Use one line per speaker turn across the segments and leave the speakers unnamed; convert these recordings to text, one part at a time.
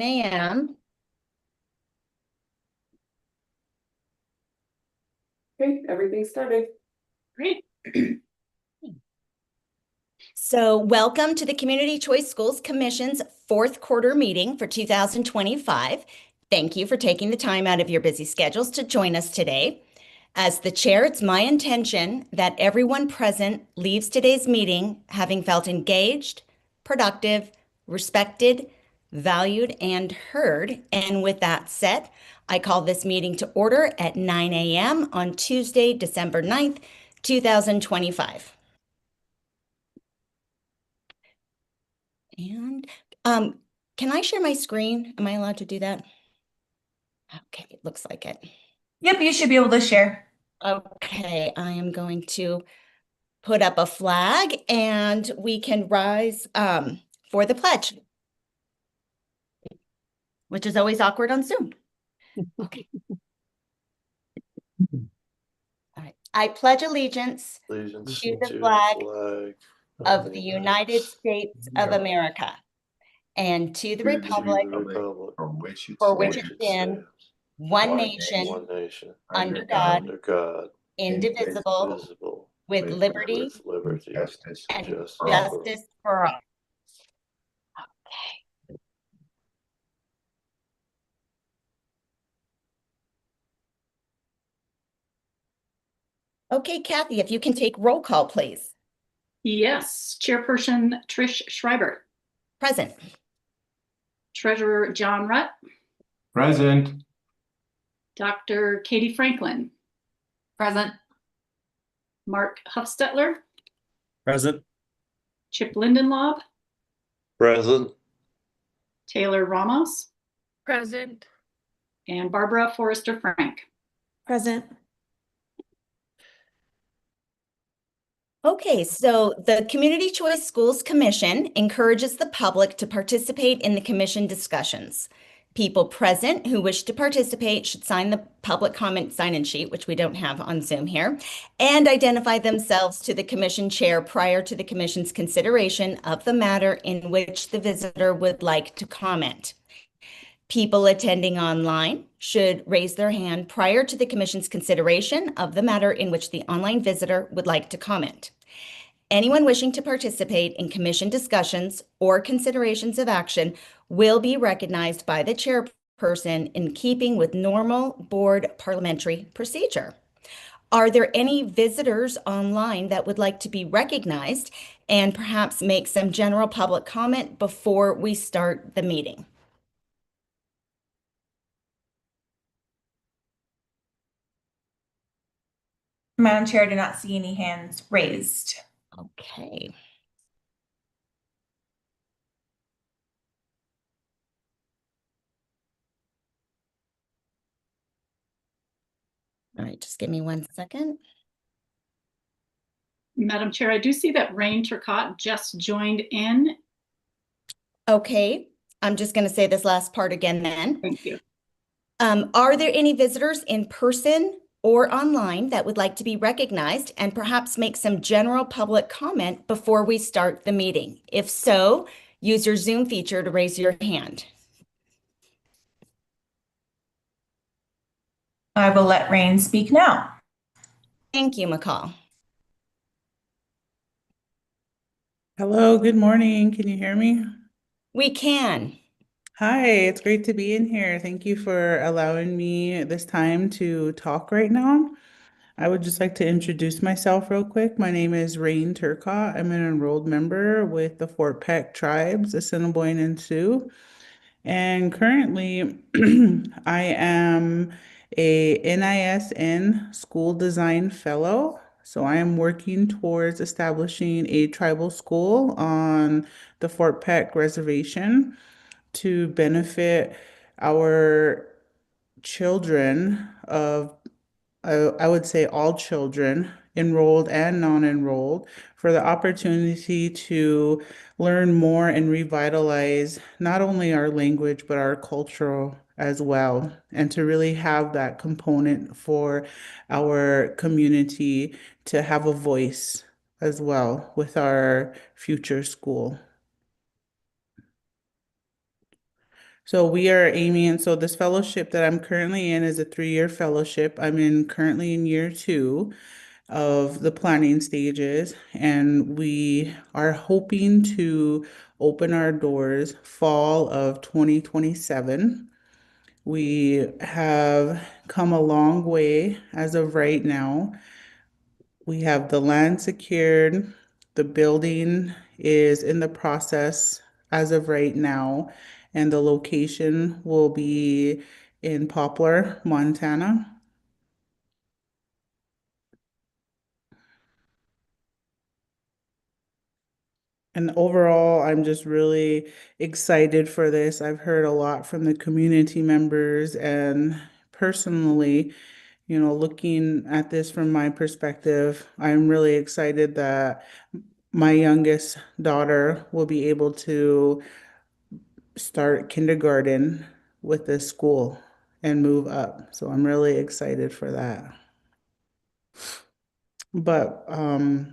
a.m.
Okay, everything started.
Great. So welcome to the Community Choice Schools Commission's fourth quarter meeting for 2025. Thank you for taking the time out of your busy schedules to join us today. As the chair, it's my intention that everyone present leaves today's meeting having felt engaged, productive, respected, valued, and heard. And with that said, I call this meeting to order at 9 a.m. on Tuesday, December 9th, 2025. And can I share my screen? Am I allowed to do that? Okay, it looks like it.
Yep, you should be able to share.
Okay, I am going to put up a flag and we can rise for the pledge, which is always awkward on Zoom. Okay. All right. I pledge allegiance to the flag of the United States of America and to the republic for which it stands, one nation, under God, indivisible, with liberty and justice for all. Okay, Kathy, if you can take roll call, please.
Yes, Chairperson Trish Schreiber.
Present.
Treasurer John Rutt.
Present.
Dr. Katie Franklin.
Present.
Mark Huffstetler.
Present.
Chip Lindenlaub.
Present.
Taylor Ramos.
Present.
And Barbara Forrester Frank.
Present.
Okay, so the Community Choice Schools Commission encourages the public to participate in the commission discussions. People present who wish to participate should sign the public comment sign-in sheet, which we don't have on Zoom here, and identify themselves to the commission chair prior to the commission's consideration of the matter in which the visitor would like to comment. People attending online should raise their hand prior to the commission's consideration of the matter in which the online visitor would like to comment. Anyone wishing to participate in commission discussions or considerations of action will be recognized by the chairperson in keeping with normal board parliamentary procedure. Are there any visitors online that would like to be recognized and perhaps make some general public comment before we start the meeting?
Madam Chair, I do not see any hands raised.
Okay. All right, just give me 1 second.
Madam Chair, I do see that Rain Turcotte just joined in.
Okay, I'm just going to say this last part again then.
Thank you.
Are there any visitors in person or online that would like to be recognized and perhaps make some general public comment before we start the meeting? If so, use your Zoom feature to raise your hand.
I will let Rain speak now.
Thank you, McCall.
Hello, good morning. Can you hear me?
We can.
Hi, it's great to be in here. Thank you for allowing me this time to talk right now. I would just like to introduce myself real quick. My name is Rain Turcotte. I'm an enrolled member with the Fort Peck Tribes, Assiniboine and Sioux. And currently, I am a NISN School Design Fellow. So I am working towards establishing a tribal school on the Fort Peck Reservation to benefit our children of, I would say all children, enrolled and non-enrolled, for the opportunity to learn more and revitalize not only our language, but our cultural as well, and to really have that component for our community to have a voice as well with our future school. So we are aiming, so this fellowship that I'm currently in is a 3-year fellowship. Currently in year 2 of the planning stages, and we are hoping to open our doors fall of 2027. We have come a long way as of right now. We have the land secured. The building is in the process as of right now, and the location will be in Poplar, Montana. And overall, I'm just really excited for this. I've heard a lot from the community members, and personally, looking at this from my perspective, I'm really excited that my youngest daughter will be able to start kindergarten with this school and move up. So I'm really excited for that. But I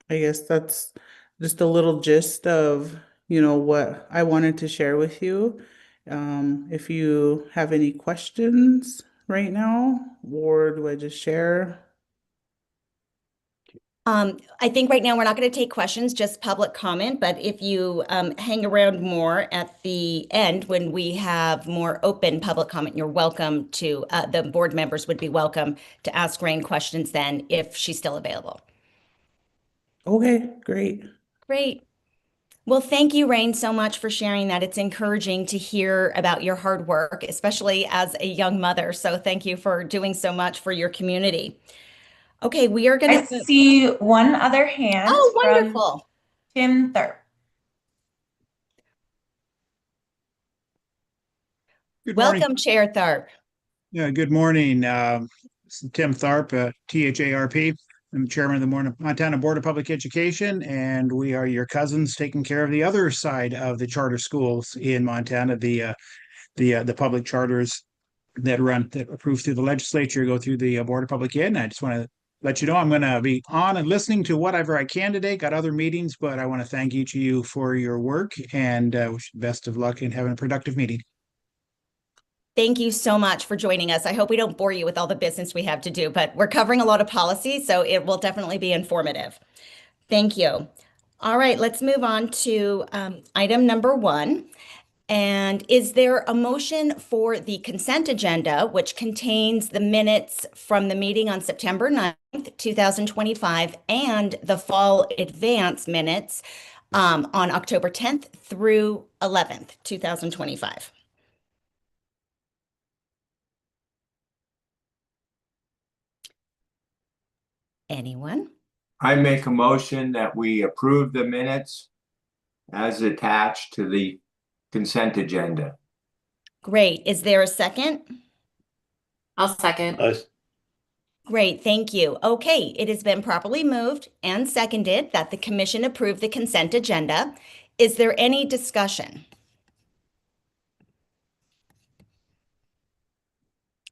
guess that's just a little gist of, what I wanted to share with you. If you have any questions right now, or do I just share?
I think right now we're not going to take questions, just public comment. But if you hang around more at the end when we have more open public comment, you're welcome to, the board members would be welcome to ask Rain questions then if she's still available.
Okay, great.
Great. Well, thank you, Rain, so much for sharing that. It's encouraging to hear about your hard work, especially as a young mother. So thank you for doing so much for your community. Okay, we are going
I
to.
see one other hand
Oh,
from
wonderful.
Tim Thurp.
Good morning.
Welcome, Chair Tharp.
Yeah, good morning. This is Tim Tharp, THARP. I'm chairman of the Montana Board of Public Education, and we are your cousins taking care of the other side of the charter schools in Montana, the public charters that approved through the legislature go through the Board of Public Ed. And I just want to let you know I'm going to be on and listening to whatever I can today. Got other meetings, but I want to thank each of you for your work and wish you the best of luck in having a productive meeting.
Thank you so much for joining us. I hope we don't bore you with all the business we have to do, but we're covering a lot of policy, so it will definitely be informative. Thank you. All right, let's move on to item number 1. And is there a motion for the consent agenda, which contains the minutes from the meeting on September 9th, 2025, and the fall advance minutes on October 10th through 11th, 2025? Anyone?
I make a motion that we approve the minutes as attached to the consent agenda.
Great. Is there a second?
I'll second.
Great, thank you. Okay, it has been properly moved and seconded that the commission approve the consent agenda. Is there any discussion?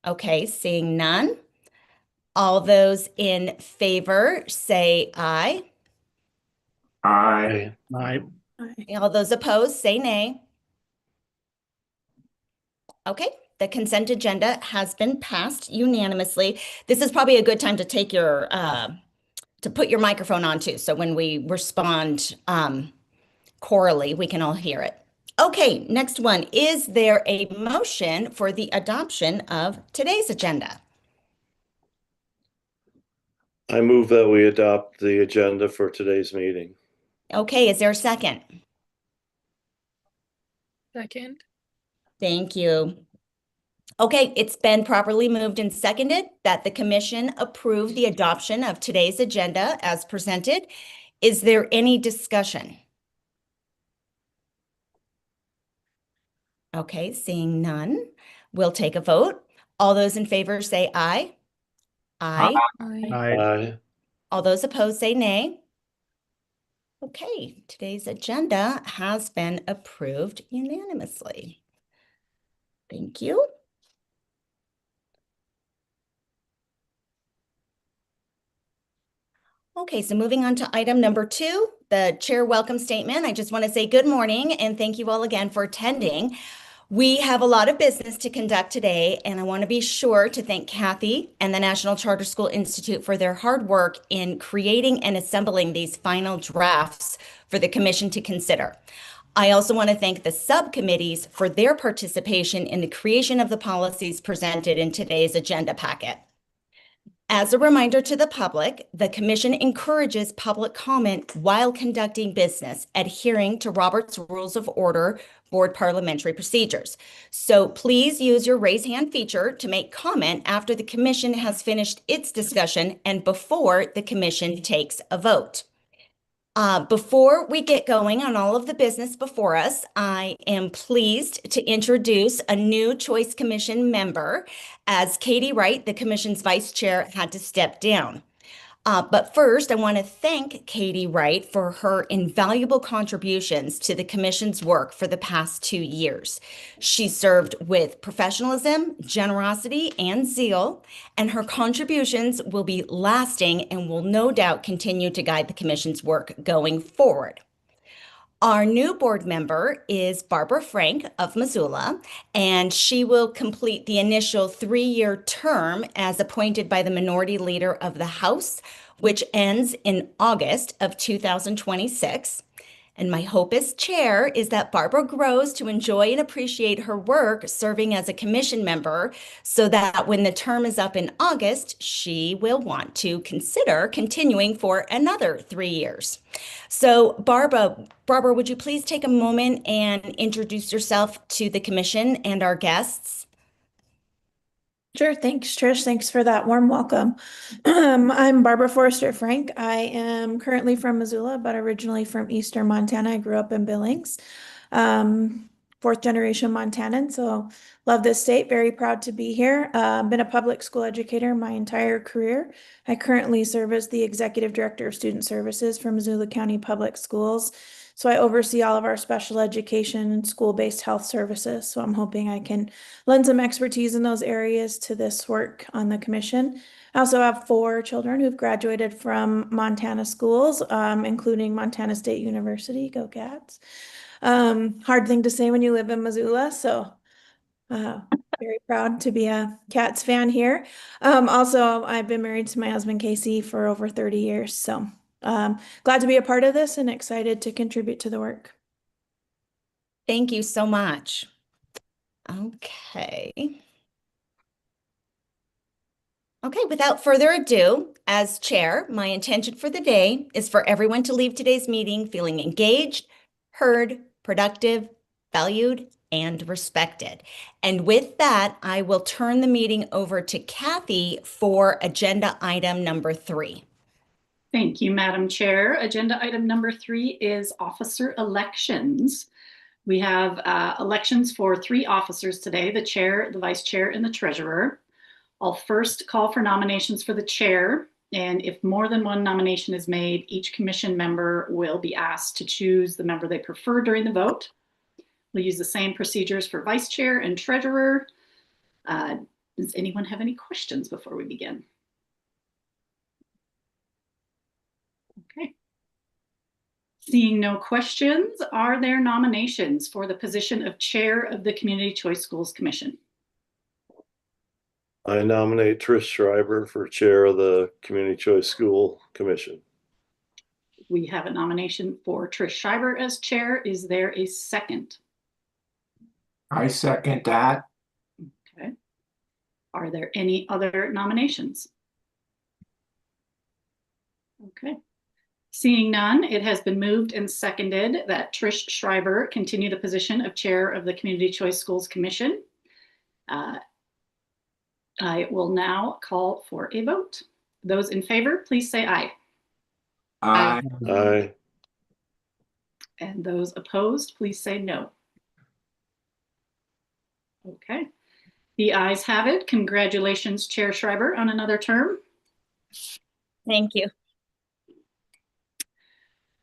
Okay, seeing none. All those in favor say aye.
Aye.
Aye.
All those opposed say nay. Okay, the consent agenda has been passed unanimously. This is probably a good time to take your to put your microphone on too, so when we respond chorally, we can all hear it. Okay, next one. Is there a motion for the adoption of today's agenda?
I move that we adopt the agenda for today's meeting.
Okay, is there a second?
Second.
Thank you. Okay, it's been properly moved and seconded that the commission approve the adoption of today's agenda as presented. Is there any discussion? Okay, seeing none, we'll take a vote. All those in favor say aye. Aye.
Aye.
All those opposed say nay. Okay, today's agenda has been approved unanimously. Thank you. Okay, so moving on to item number 2, the chair welcome statement. I just want to say good morning and thank you all again for attending. We have a lot of business to conduct today, and I want to be sure to thank Kathy and the National Charter School Institute for their hard work in creating and assembling these final drafts for the commission to consider. I also want to thank the subcommittees for their participation in the creation of the policies presented in today's agenda packet. As a reminder to the public, the commission encourages public comment while conducting business, adhering to Robert's Rules of Order Board Parliamentary Procedures. So please use your raise hand feature to make comment after the commission has finished its discussion and before the commission takes a vote. Before we get going on all of the business before us, I am pleased to introduce a new Choice Commission member, as Katie Wright, the commission's vice chair, had to step down. But first, I want to thank Katie Wright for her invaluable contributions to the commission's work for the past 2 years. She served with professionalism, generosity, and zeal, and her contributions will be lasting and will no doubt continue to guide the commission's work going forward. Our new board member is Barbara Frank of Missoula, and she will complete the initial 3-year term as appointed by the minority leader of the House, which ends in August of 2026. And my hope as chair is that Barbara grows to enjoy and appreciate her work serving as a commission member so that when the term is up in August, she will want to consider continuing for another 3 years. So Barbara, would you please take a moment and introduce yourself to the commission and our guests?
Sure. Thanks, Trish. Thanks for that warm welcome. I'm Barbara Forrester Frank. I am currently from Missoula, but originally from Eastern Montana. I grew up in Billings, 4th generation Montanan. So love this state. Very proud to be here. Been a public school educator my entire career. I currently serve as the executive director of student services for Missoula County Public Schools. So I oversee all of our special education and school-based health services. So I'm hoping I can lend some expertise in those areas to this work on the commission. I also have 4 children who've graduated from Montana schools, including Montana State University. Go Cats. Hard thing to say when you live in Missoula. So very proud to be a Cats fan here. Also, I've been married to my husband, Casey, for over 30 years. So glad to be a part of this and excited to contribute to the work.
Thank you so much. Okay. Okay, without further ado, as chair, my intention for the day is for everyone to leave today's meeting feeling engaged, heard, productive, valued, and respected. And with that, I will turn the meeting over to Kathy for agenda item number 3.
Thank you, Madam Chair. Agenda item number 3 is officer elections. We have elections for 3 officers today, the chair, the vice chair, and the treasurer. I'll first call for nominations for the chair, and if more than 1 nomination is made, each commission member will be asked to choose the member they prefer during the vote. We'll use the same procedures for vice chair and treasurer. Does anyone have any questions before we begin? Okay. Seeing no questions, are there nominations for the position of chair of the Community Choice Schools Commission?
I nominate Trish Schreiber for chair of the Community Choice School Commission.
We have a nomination for Trish Schreiber as chair. Is there a second?
I second that.
Okay. Are there any other nominations? Okay. Seeing none, it has been moved and seconded that Trish Schreiber continue the position of chair of the Community Choice Schools Commission. I will now call for a vote. Those in favor, please say aye.
Aye.
Aye.
And those opposed, please say no. Okay. The ayes have it. Congratulations, Chair Schreiber, on another term.
Thank you.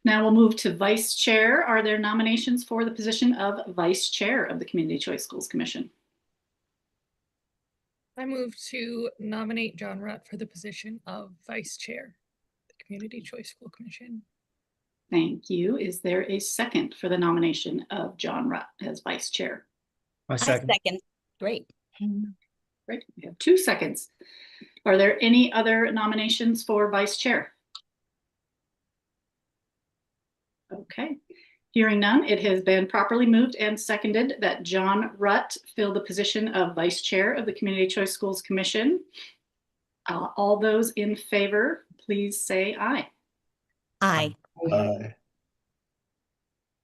Now we'll move to vice chair. Are there nominations for the position of vice chair of the Community Choice Schools Commission?
I move to nominate John Rutt for the position of vice chair of the Community Choice School Commission.
Thank you. Is there a second for the nomination of John Rutt as vice chair?
I
I
second.
second. Great.
Great, we have 2 seconds. Are there any other nominations for vice chair? Okay, hearing none, it has been properly moved and seconded that John Rutt fill the position of vice chair of the Community Choice Schools Commission. All those in favor, please say aye.
Aye.
Aye.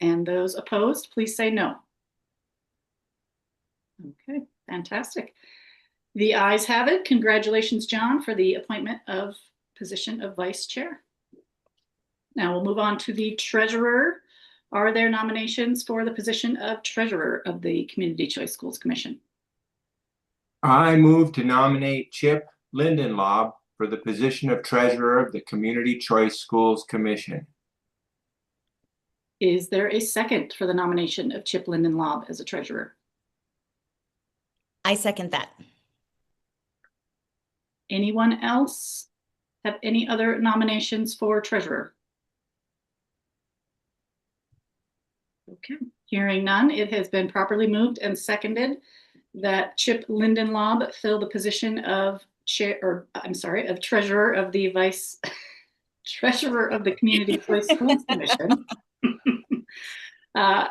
And those opposed, please say no. Okay, fantastic. The ayes have it. Congratulations, John, for the appointment of position of vice chair. Now we'll move on to the treasurer. Are there nominations for the position of treasurer of the Community Choice Schools Commission?
I move to nominate Chip Lindenlob for the position of treasurer of the Community Choice Schools Commission.
Is there a second for the nomination of Chip Lindenlob as a treasurer?
I second that.
Anyone else have any other nominations for treasurer? Okay, hearing none, it has been properly moved and seconded that Chip Lindenlob fill the position of of treasurer of the vice treasurer of the Community Choice Schools Commission. I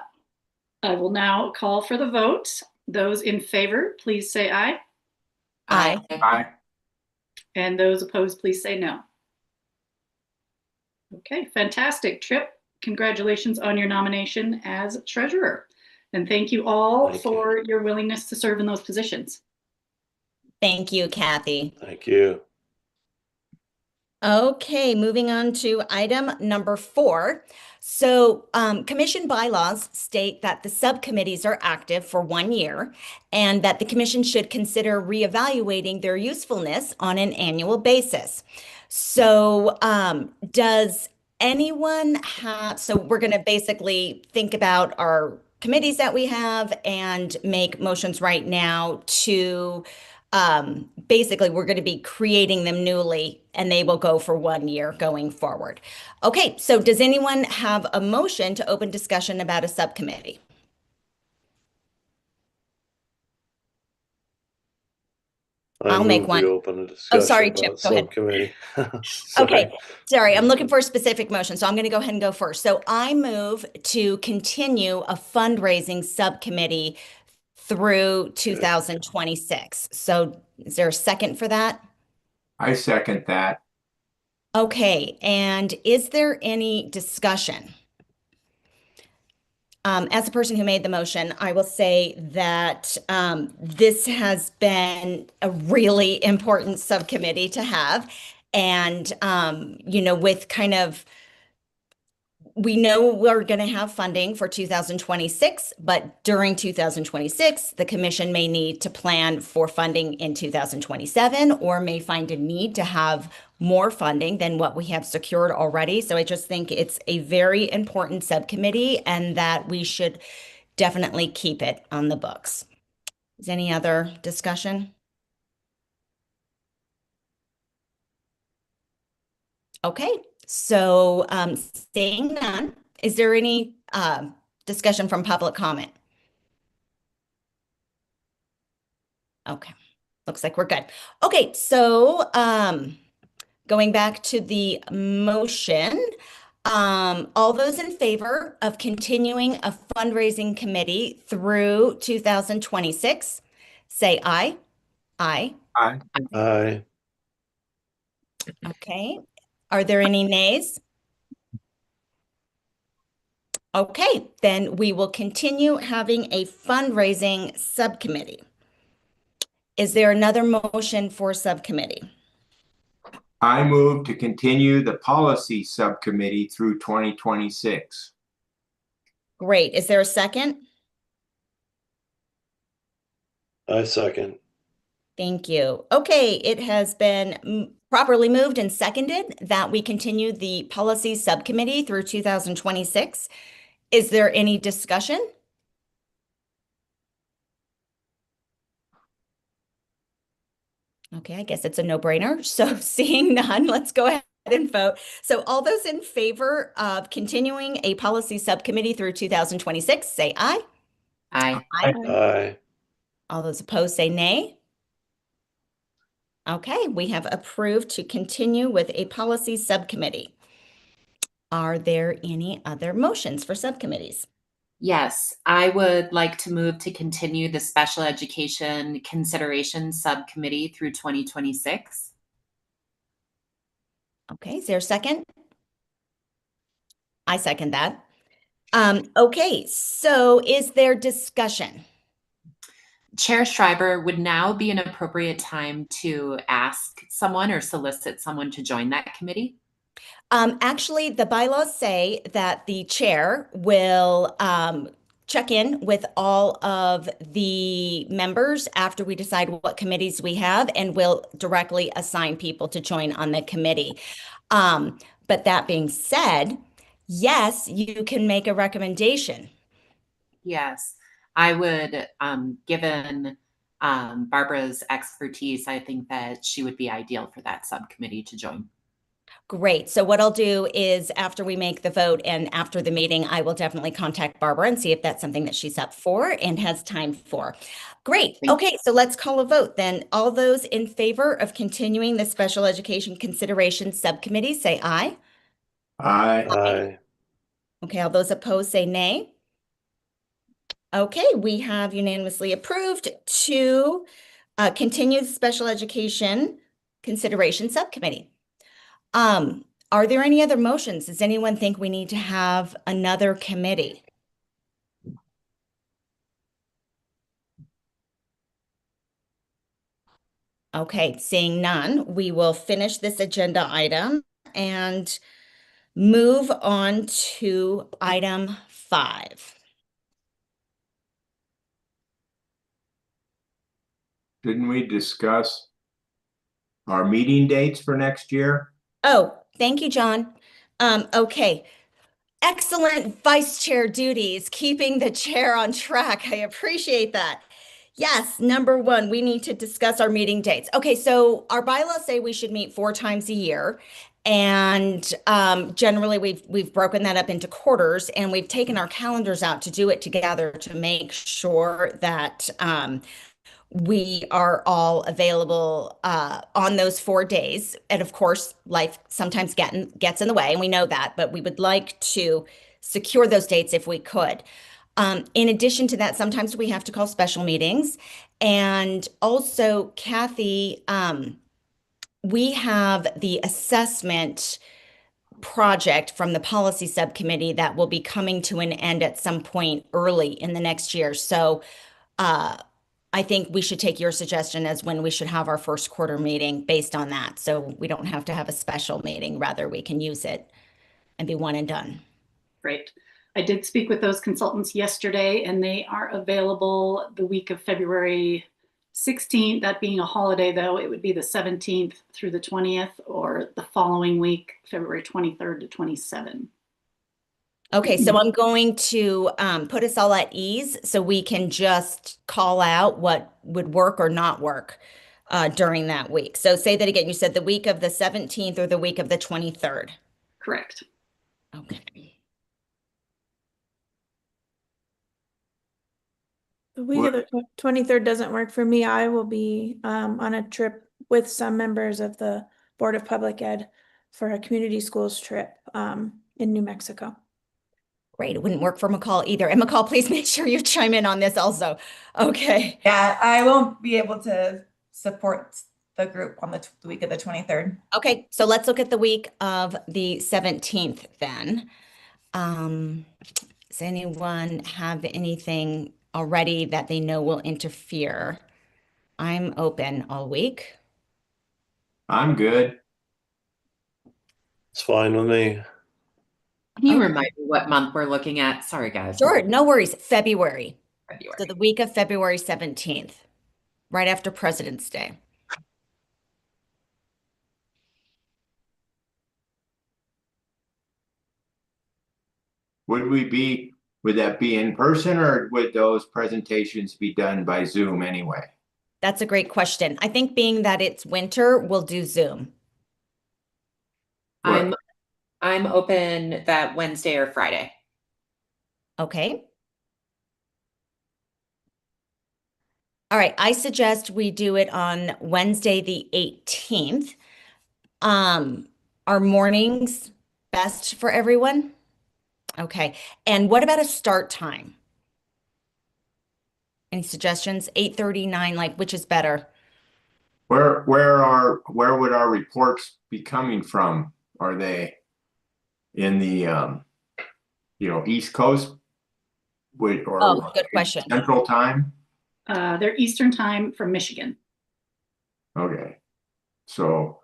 will now call for the vote. Those in favor, please say aye.
Aye.
Aye.
And those opposed, please say no. Okay, fantastic. Trip, congratulations on your nomination as treasurer. And thank you all
Thank
for your willingness to serve in those positions.
Thank you, Kathy.
Thank you.
Okay, moving on to item number 4. So, commission bylaws state that the subcommittees are active for 1 year and that the commission should consider reevaluating their usefulness on an annual basis. So, does anyone have, so we're going to basically think about our committees that we have and make motions right now to basically we're going to be creating them newly and they will go for 1 year going forward. Okay, so does anyone have a motion to open discussion about a subcommittee? I'll make
move
one.
we open a discussion
sorry,
about
Chip, go ahead.
subcommittee.
Okay, sorry, I'm looking for a specific motion, so I'm going to go ahead and go first. So I move to continue a fundraising subcommittee through 2026. So is there a second for that?
I second that.
Okay, and is there any discussion? As a person who made the motion, I will say that this has been a really important subcommittee to have. And, with kind of, we know we're going to have funding for 2026, but during 2026, the commission may need to plan for funding in 2027 or may find a need to have more funding than what we have secured already. So I just think it's a very important subcommittee and that we should definitely keep it on the books. Is any other discussion? Okay. So, seeing none, is there any discussion from public comment? Okay, looks like we're good. Okay, so going back to the motion, all those in favor of continuing a fundraising committee through 2026, say aye. Aye.
Aye.
Aye.
Okay. Are there any nays? Okay, then we will continue having a fundraising subcommittee. Is there another motion for subcommittee?
I move to continue the policy subcommittee through 2026.
Great. Is there a second?
I second.
Thank you. Okay, it has been properly moved and seconded that we continue the policy subcommittee through 2026. Is there any discussion? Okay, I guess it's a no-brainer. So seeing none, let's go ahead and vote. So all those in favor of continuing a policy subcommittee through 2026, say aye.
Aye.
Aye.
All those opposed say nay. Okay, we have approved to continue with a policy subcommittee. Are there any other motions for subcommittees?
Yes, I would like to move to continue the Special Education Consideration Subcommittee through 2026.
Okay, is there a second? I second that. Okay, so is there discussion?
Chair Schreiber, would now be an appropriate time to ask someone or solicit someone to join that committee?
Actually, the bylaws say that the chair will check in with all of the members after we decide what committees we have, and will directly assign people to join on the committee. But that being said, yes, you can make a recommendation.
Yes, I would, given Barbara's expertise, I think that she would be ideal for that subcommittee to join.
Great. So what I'll do is after we make the vote and after the meeting, I will definitely contact Barbara and see if that's something that she's up for and has time for. Great. Okay, so let's call a vote then. All those in favor of continuing the Special Education Consideration Subcommittee, say aye.
Aye.
Aye.
Okay, all those opposed, say nay. Okay, we have unanimously approved to continue the Special Education Consideration Subcommittee. Are there any other motions? Does anyone think we need to have another committee? Okay, seeing none, we will finish this agenda item and move on to item 5.
Didn't we discuss our meeting dates for next year?
Oh, thank you, John. Okay. Excellent vice chair duties, keeping the chair on track. I appreciate that. Yes, number 1, we need to discuss our meeting dates. Okay, so our bylaws say we should meet 4 times a year. And generally we've broken that up into quarters, and we've taken our calendars out to do it together to make sure that we are all available on those 4 days. And of course, life sometimes gets in the way, and we know that, but we would like to secure those dates if we could. In addition to that, sometimes we have to call special meetings. And also, Kathy, we have the assessment project from the policy subcommittee that will be coming to an end at some point early in the next year. So I think we should take your suggestion as when we should have our first quarter meeting based on that. So we don't have to have a special meeting. Rather, we can use it and be one and done.
Great. I did speak with those consultants yesterday, and they are available the week of February 16th. That being a holiday, though, it would be the 17th through the 20th, or the following week, February 23rd to 27th.
Okay, so I'm going to put us all at ease so we can just call out what would work or not work during that week. So say that again. You said the week of the 17th or the week of the 23rd?
Correct.
Okay.
The week of the 23rd doesn't work for me. I will be on a trip with some members of the Board of Public Ed for a community schools trip in New Mexico.
Great. It wouldn't work for McCall either. And McCall, please make sure you chime in on this also. Okay.
Yeah, I won't be able to support the group on the week of the 23rd.
Okay, so let's look at the week of the 17th then. Does anyone have anything already that they know will interfere? I'm open all week.
I'm good.
It's fine with me.
Can you
Okay.
remind me what month we're looking at? Sorry, guys.
Sure, no worries. February.
February.
So the week of February 17th, right after President's Day.
Would that be in person, or would those presentations be done by Zoom anyway?
That's a great question. I think being that it's winter, we'll do Zoom.
I'm open that Wednesday or Friday.
Okay. All right, I suggest we do it on Wednesday, the 18th. Are mornings best for everyone? Okay, and what about a start time? Any suggestions? 8:30, 9, like which is better?
Where would our reports be coming from? Are they in the East Coast?
Oh, good question.
Central Time?
They're Eastern time from Michigan.
Okay. So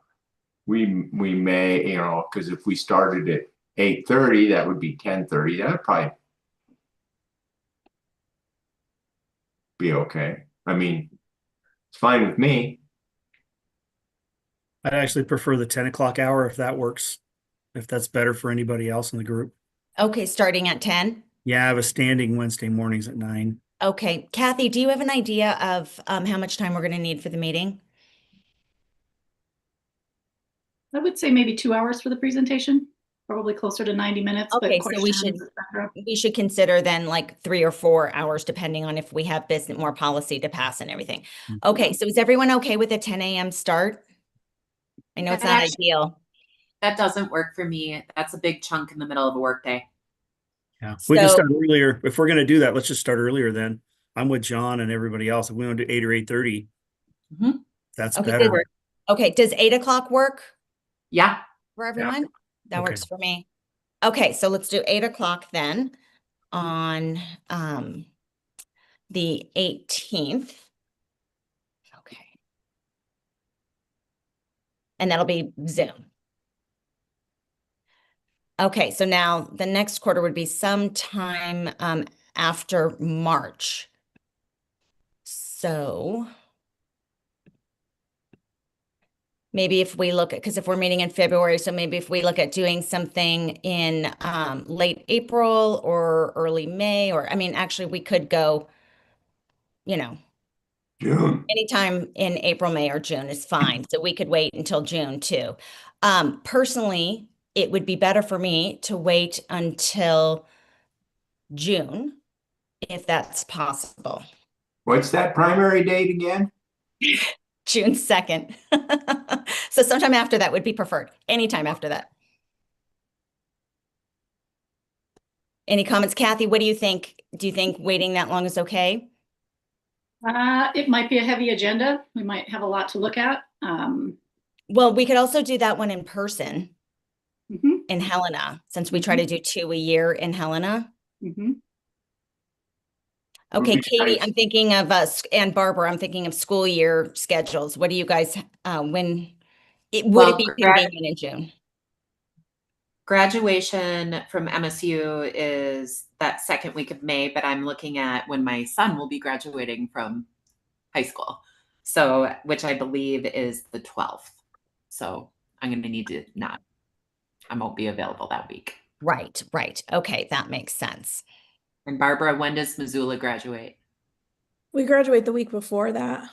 we may, because if we started at 8:30, that would be 10:30. That would probably be okay. I mean, it's fine with me.
I'd actually prefer the 10 o'clock hour if that works, if that's better for anybody else in the group.
Okay, starting at 10?
Yeah, I have a standing Wednesday mornings at 9.
Okay, Kathy, do you have an idea of how much time we're going to need for the meeting?
I would say maybe 2 hours for the presentation, probably closer to 90 minutes. but
Okay, so we
questions, et cetera.
should consider then like 3 or 4 hours, depending on if we have business, more policy to pass and everything. Okay, so is everyone okay with a 10 a.m. start? I know it's
That
not
actually-
ideal.
That doesn't work for me. That's a big chunk in the middle of a workday.
Yeah, we can
So-
start earlier. If we're going to do that, let's just start earlier then. I'm with John and everybody else. If we want to do 8 or 8:30,
Mhm.
that's
Okay,
better.
good. Okay, does 8 o'clock work
Yeah.
for everyone? That
Okay.
works for me. Okay, so let's do 8 o'clock then on the 18th. Okay. And that'll be Zoom. Okay, so now the next quarter would be sometime after March. So maybe if we look at, because if we're meeting in February, so maybe if we look at doing something in late April or early May, or I mean, actually we could go,
June.
anytime in April, May, or June is fine. So we could wait until June too. Personally, it would be better for me to wait until June, if that's possible.
What's that primary date again?
June 2nd. So sometime after that would be preferred. Anytime after that. Any comments, Kathy? What do you think? Do you think waiting that long is okay?
It might be a heavy agenda. We might have a lot to look at.
Well, we could also do that one in person
Mhm,
in Helena, since we try to do 2 a year in Helena.
mhm.
Would
Okay,
be
Katie,
nice.
I'm thinking of us, and Barbara, I'm thinking of school year schedules. What do you guys, would it
Well,
be convenient in June?
Graduation from MSU is that second week of May, but I'm looking at when my son will be graduating from high school. So, which I believe is the 12th. So I'm going to need to I won't be available that week.
Right. Okay, that makes sense.
And Barbara, when does Missoula graduate?
We graduate the week before that.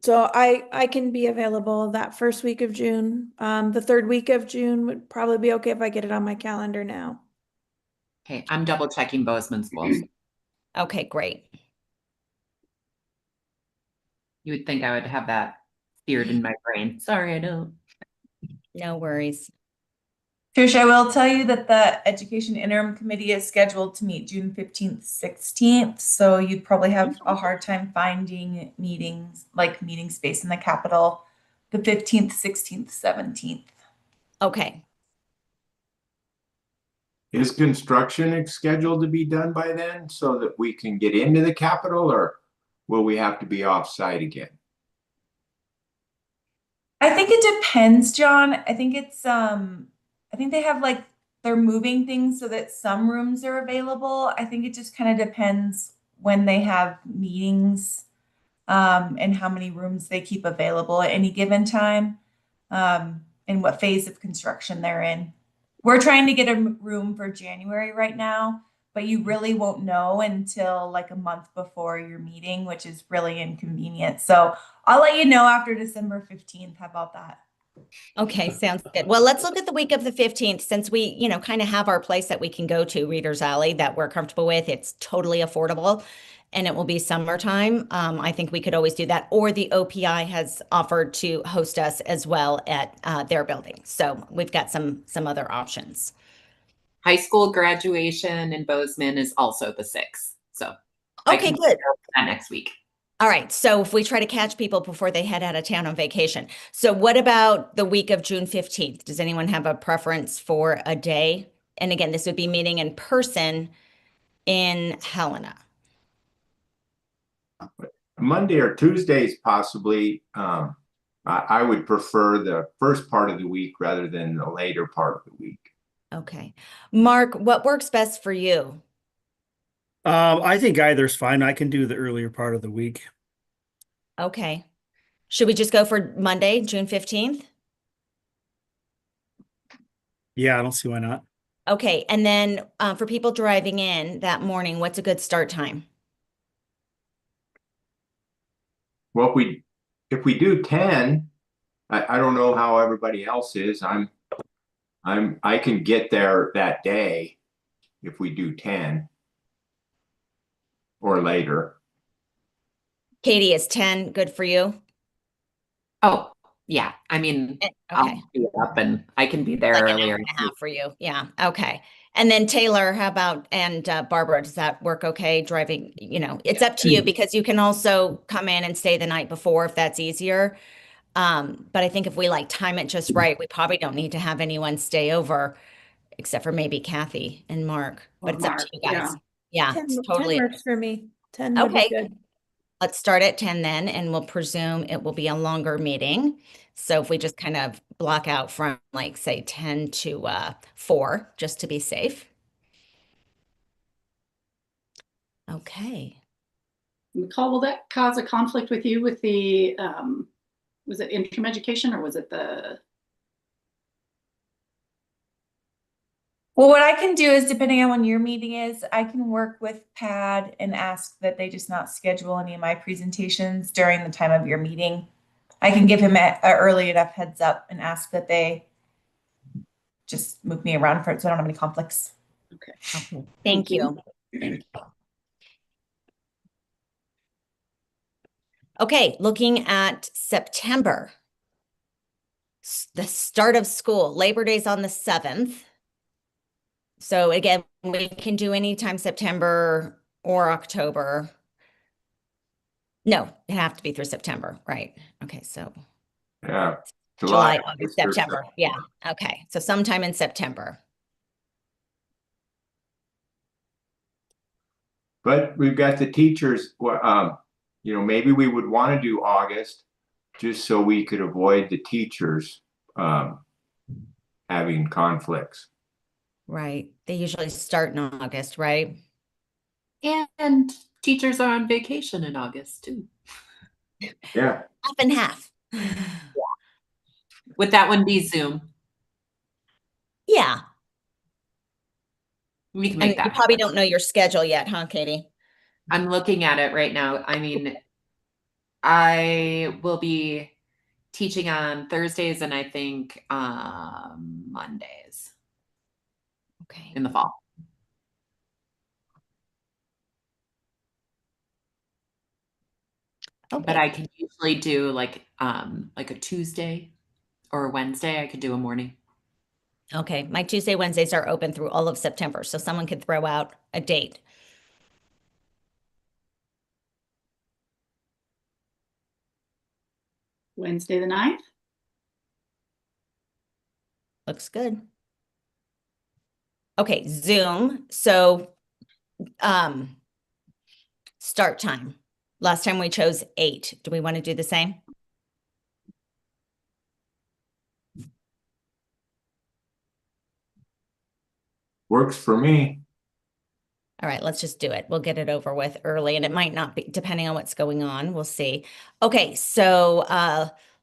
So I can be available that first week of June. The third week of June would probably be okay if I get it on my calendar now.
Okay, I'm double checking Bozeman schools.
Okay, great.
You would think I would have that seared in my brain. Sorry, I don't.
No worries.
Trish, I will tell you that the Education Interim Committee is scheduled to meet June 15th, 16th. So you'd probably have a hard time finding meetings, like meeting space in the Capitol, the 15th, 16th, 17th.
Okay.
Is construction scheduled to be done by then so that we can get into the Capitol, or will we have to be off-site again?
I think it depends, John. I think it's I think they have like they're moving things so that some rooms are available. I think it just kind of depends when they have meetings and how many rooms they keep available at any given time and what phase of construction they're in. We're trying to get a room for January right now, but you really won't know until like a month before your meeting, which is really inconvenient. So I'll let you know after December 15th. How about that?
Okay, sounds good. Well, let's look at the week of the 15th, since we, kind of have our place that we can go to, Reader's Alley, that we're comfortable with. It's totally affordable and it will be summertime. I think we could always do that. Or the OPI has offered to host us as well at their building. So we've got some other options.
High school graduation in Bozeman is also the 6th. So I
Okay,
can
good.
that next week.
All right. So if we try to catch people before they head out of town on vacation. So what about the week of June 15th? Does anyone have a preference for a day? And again, this would be meeting in person in Helena.
Monday or Tuesdays possibly. I would prefer the first part of the week rather than the later part of the week.
Okay. Mark, what works best for you?
I think either's fine. I can do the earlier part of the week.
Okay. Should we just go for Monday, June 15th?
Yeah, I don't see why not.
Okay. And then for people driving in that morning, what's a good start time?
Well, if we do 10, I don't know how everybody else is. I can get there that day if we do 10 or later.
Katie, is 10 good for you?
Oh, yeah. I mean,
Okay.
I'll be up and I can be there
Like an
earlier.
hour and a half for you. Yeah. Okay. And then Taylor, how about, and Barbara, does that work okay? Driving, it's up to you because you can also come in and stay the night before if that's easier. But I think if we time it just right, we probably don't need to have anyone stay over except for maybe Kathy and Mark, but it's up to you guys. Yeah,
10,
it's
10
totally.
works for me. 10 would be
Okay.
good.
Let's start at 10 then, and we'll presume it will be a longer meeting. So if we just kind of block out from say 10 to 4, just to be safe. Okay.
Nicole, will that cause a conflict with you with the, was it interim education or was it the?
Well, what I can do is, depending on when your meeting is, I can work with PAD and ask that they just not schedule any of my presentations during the time of your meeting. I can give him a early enough heads up and ask that they just move me around for it so I don't have any conflicts.
Okay.
Thank you. Thank you. Okay, looking at September, the start of school, Labor Day's on the 7th. So again, we can do anytime September or October. No, it have to be through September, right? Okay, so
Yeah.
July, August, September. Yeah. Okay. So sometime in September.
But we've got the teachers, maybe we would want to do August just so we could avoid the teachers having conflicts.
Right. They usually start in August, right?
And teachers are on vacation in August too.
Yeah.
Half and half.
Would that one be Zoom?
Yeah.
We can
And
make that.
you probably don't know your schedule yet, huh, Katie?
I'm looking at it right now. I mean, I will be teaching on Thursdays and I think Mondays.
Okay.
In the fall.
Okay.
But I can usually do like a Tuesday or a Wednesday. I could do a morning.
Okay. My Tuesday, Wednesdays are open through all of September. So someone could throw out a date.
Wednesday the 9th?
Looks good. Okay, Zoom. So start time. Last time we chose 8. Do we want to do the same?
Works for me.
All right, let's just do it. We'll get it over with early, and it might not be, depending on what's going on. We'll see. Okay, so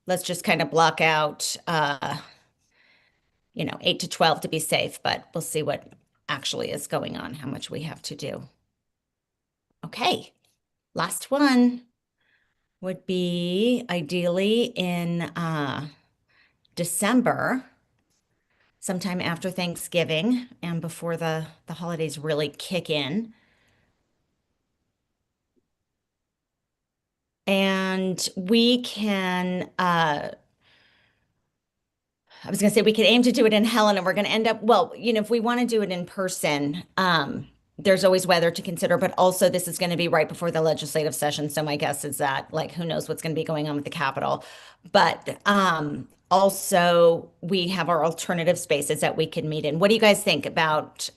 let's just kind of block out 8 to 12 to be safe, but we'll see what actually is going on, how much we have to do. Okay, last one would be ideally in December, sometime after Thanksgiving and before the holidays really kick in. And we can, I was going to say we could aim to do it in Helena. We're going to end up, well, if we want to do it in person, there's always weather to consider, but also this is going to be right before the legislative session. So my guess is that, like, who knows what's going to be going on with the Capitol. But also we have our alternative spaces that we can meet in. What do you guys think about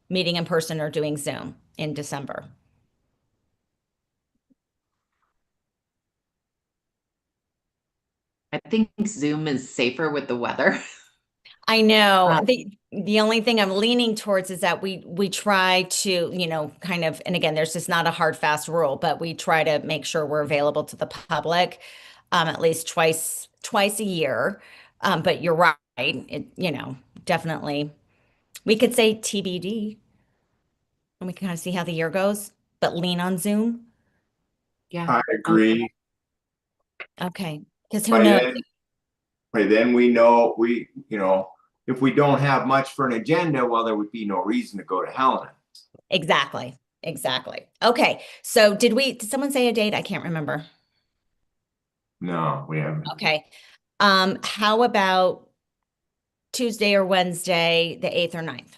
meeting in person or doing Zoom in December?
I think Zoom is safer with the weather.
I know. The only thing I'm leaning towards is that we try to, kind of, and again, there's just not a hard, fast rule, but we try to make sure we're available to the public at least twice a year. But you're right. Definitely we could say TBD and we can kind of see how the year goes, but lean on Zoom.
Yeah.
I agree.
Okay. Because who knows?
But then we know if we don't have much for an agenda, well, there would be no reason to go to Helena.
Exactly. Okay. So did someone say a date? I can't remember.
No, we haven't.
Okay. How about Tuesday or Wednesday, the 8th or 9th?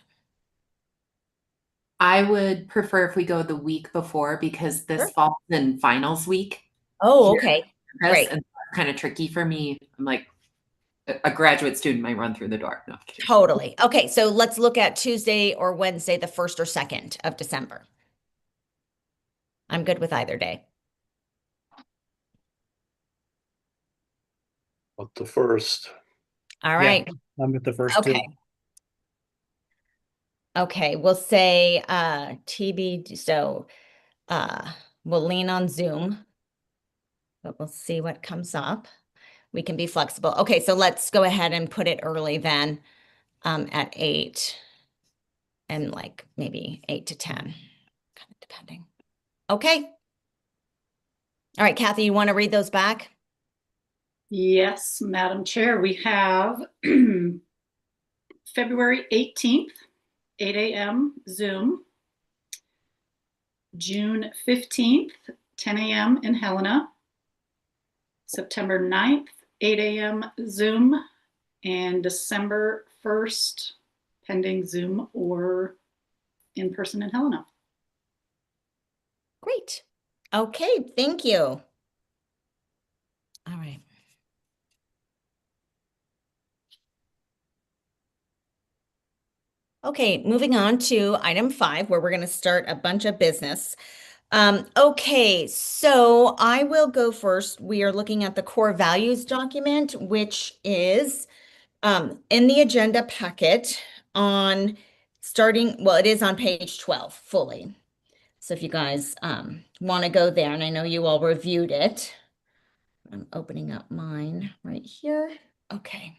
I would prefer if we go the week before because this
Sure.
falls in finals week.
Oh,
here
okay.
in Chris,
Great.
and it's kind of tricky for me. I'm like, a graduate student might run through the door. No, I'm kidding.
Totally. Okay. So let's look at Tuesday or Wednesday, the 1st or 2nd of December. I'm good with either day.
Up the first.
All right.
I'm at the first two.
Okay. Okay. We'll say TBD. So we'll lean on Zoom, but we'll see what comes up. We can be flexible. Okay. So let's go ahead and put it early then at 8 and like maybe 8 to 10, kind of depending. Okay. All right, Kathy, you want to read those back?
Yes, Madam Chair, we have February 18th, 8 a.m. Zoom. June 15th, 10 a.m. in Helena. September 9th, 8 a.m. Zoom. And December 1st, pending Zoom or in person in Helena.
Great. Okay, thank you. All right. Okay, moving on to item 5, where we're going to start a bunch of business. Okay, so I will go first. We are looking at the core values document, which is in the agenda packet on it is on page 12 fully. So if you guys want to go there, and I know you all reviewed it. I'm opening up mine right here. Okay.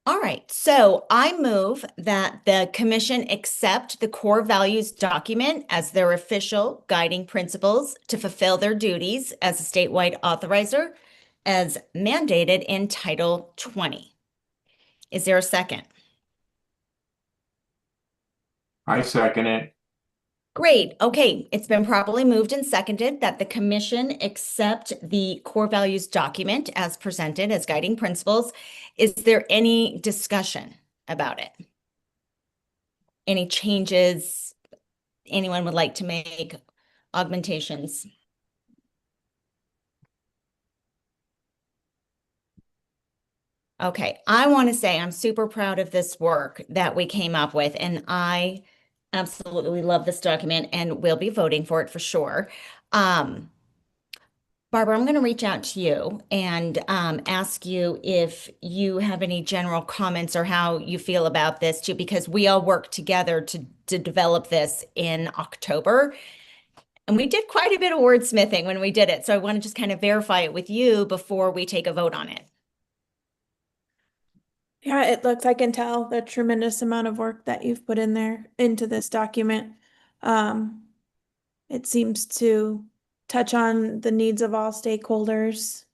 All right, so I move that the commission accept the core values document as their official guiding principles to fulfill their duties as a statewide authorizer as mandated in Title 20. Is there a second?
I second it.
Great. Okay, it's been properly moved and seconded that the commission accept the core values document as presented as guiding principles. Is there any discussion about it? Any changes anyone would like to make, augmentations? Okay, I want to say I'm super proud of this work that we came up with, and I absolutely love this document and we'll be voting for it for sure. Barbara, I'm going to reach out to you and ask you if you have any general comments or how you feel about this too, because we all worked together to develop this in October. And we did quite a bit of wordsmithing when we did it. So I want to just kind of verify it with you before we take a vote on it.
Yeah, it looks, I can tell the tremendous amount of work that you've put in there into this document. It seems to touch on the needs of all stakeholders.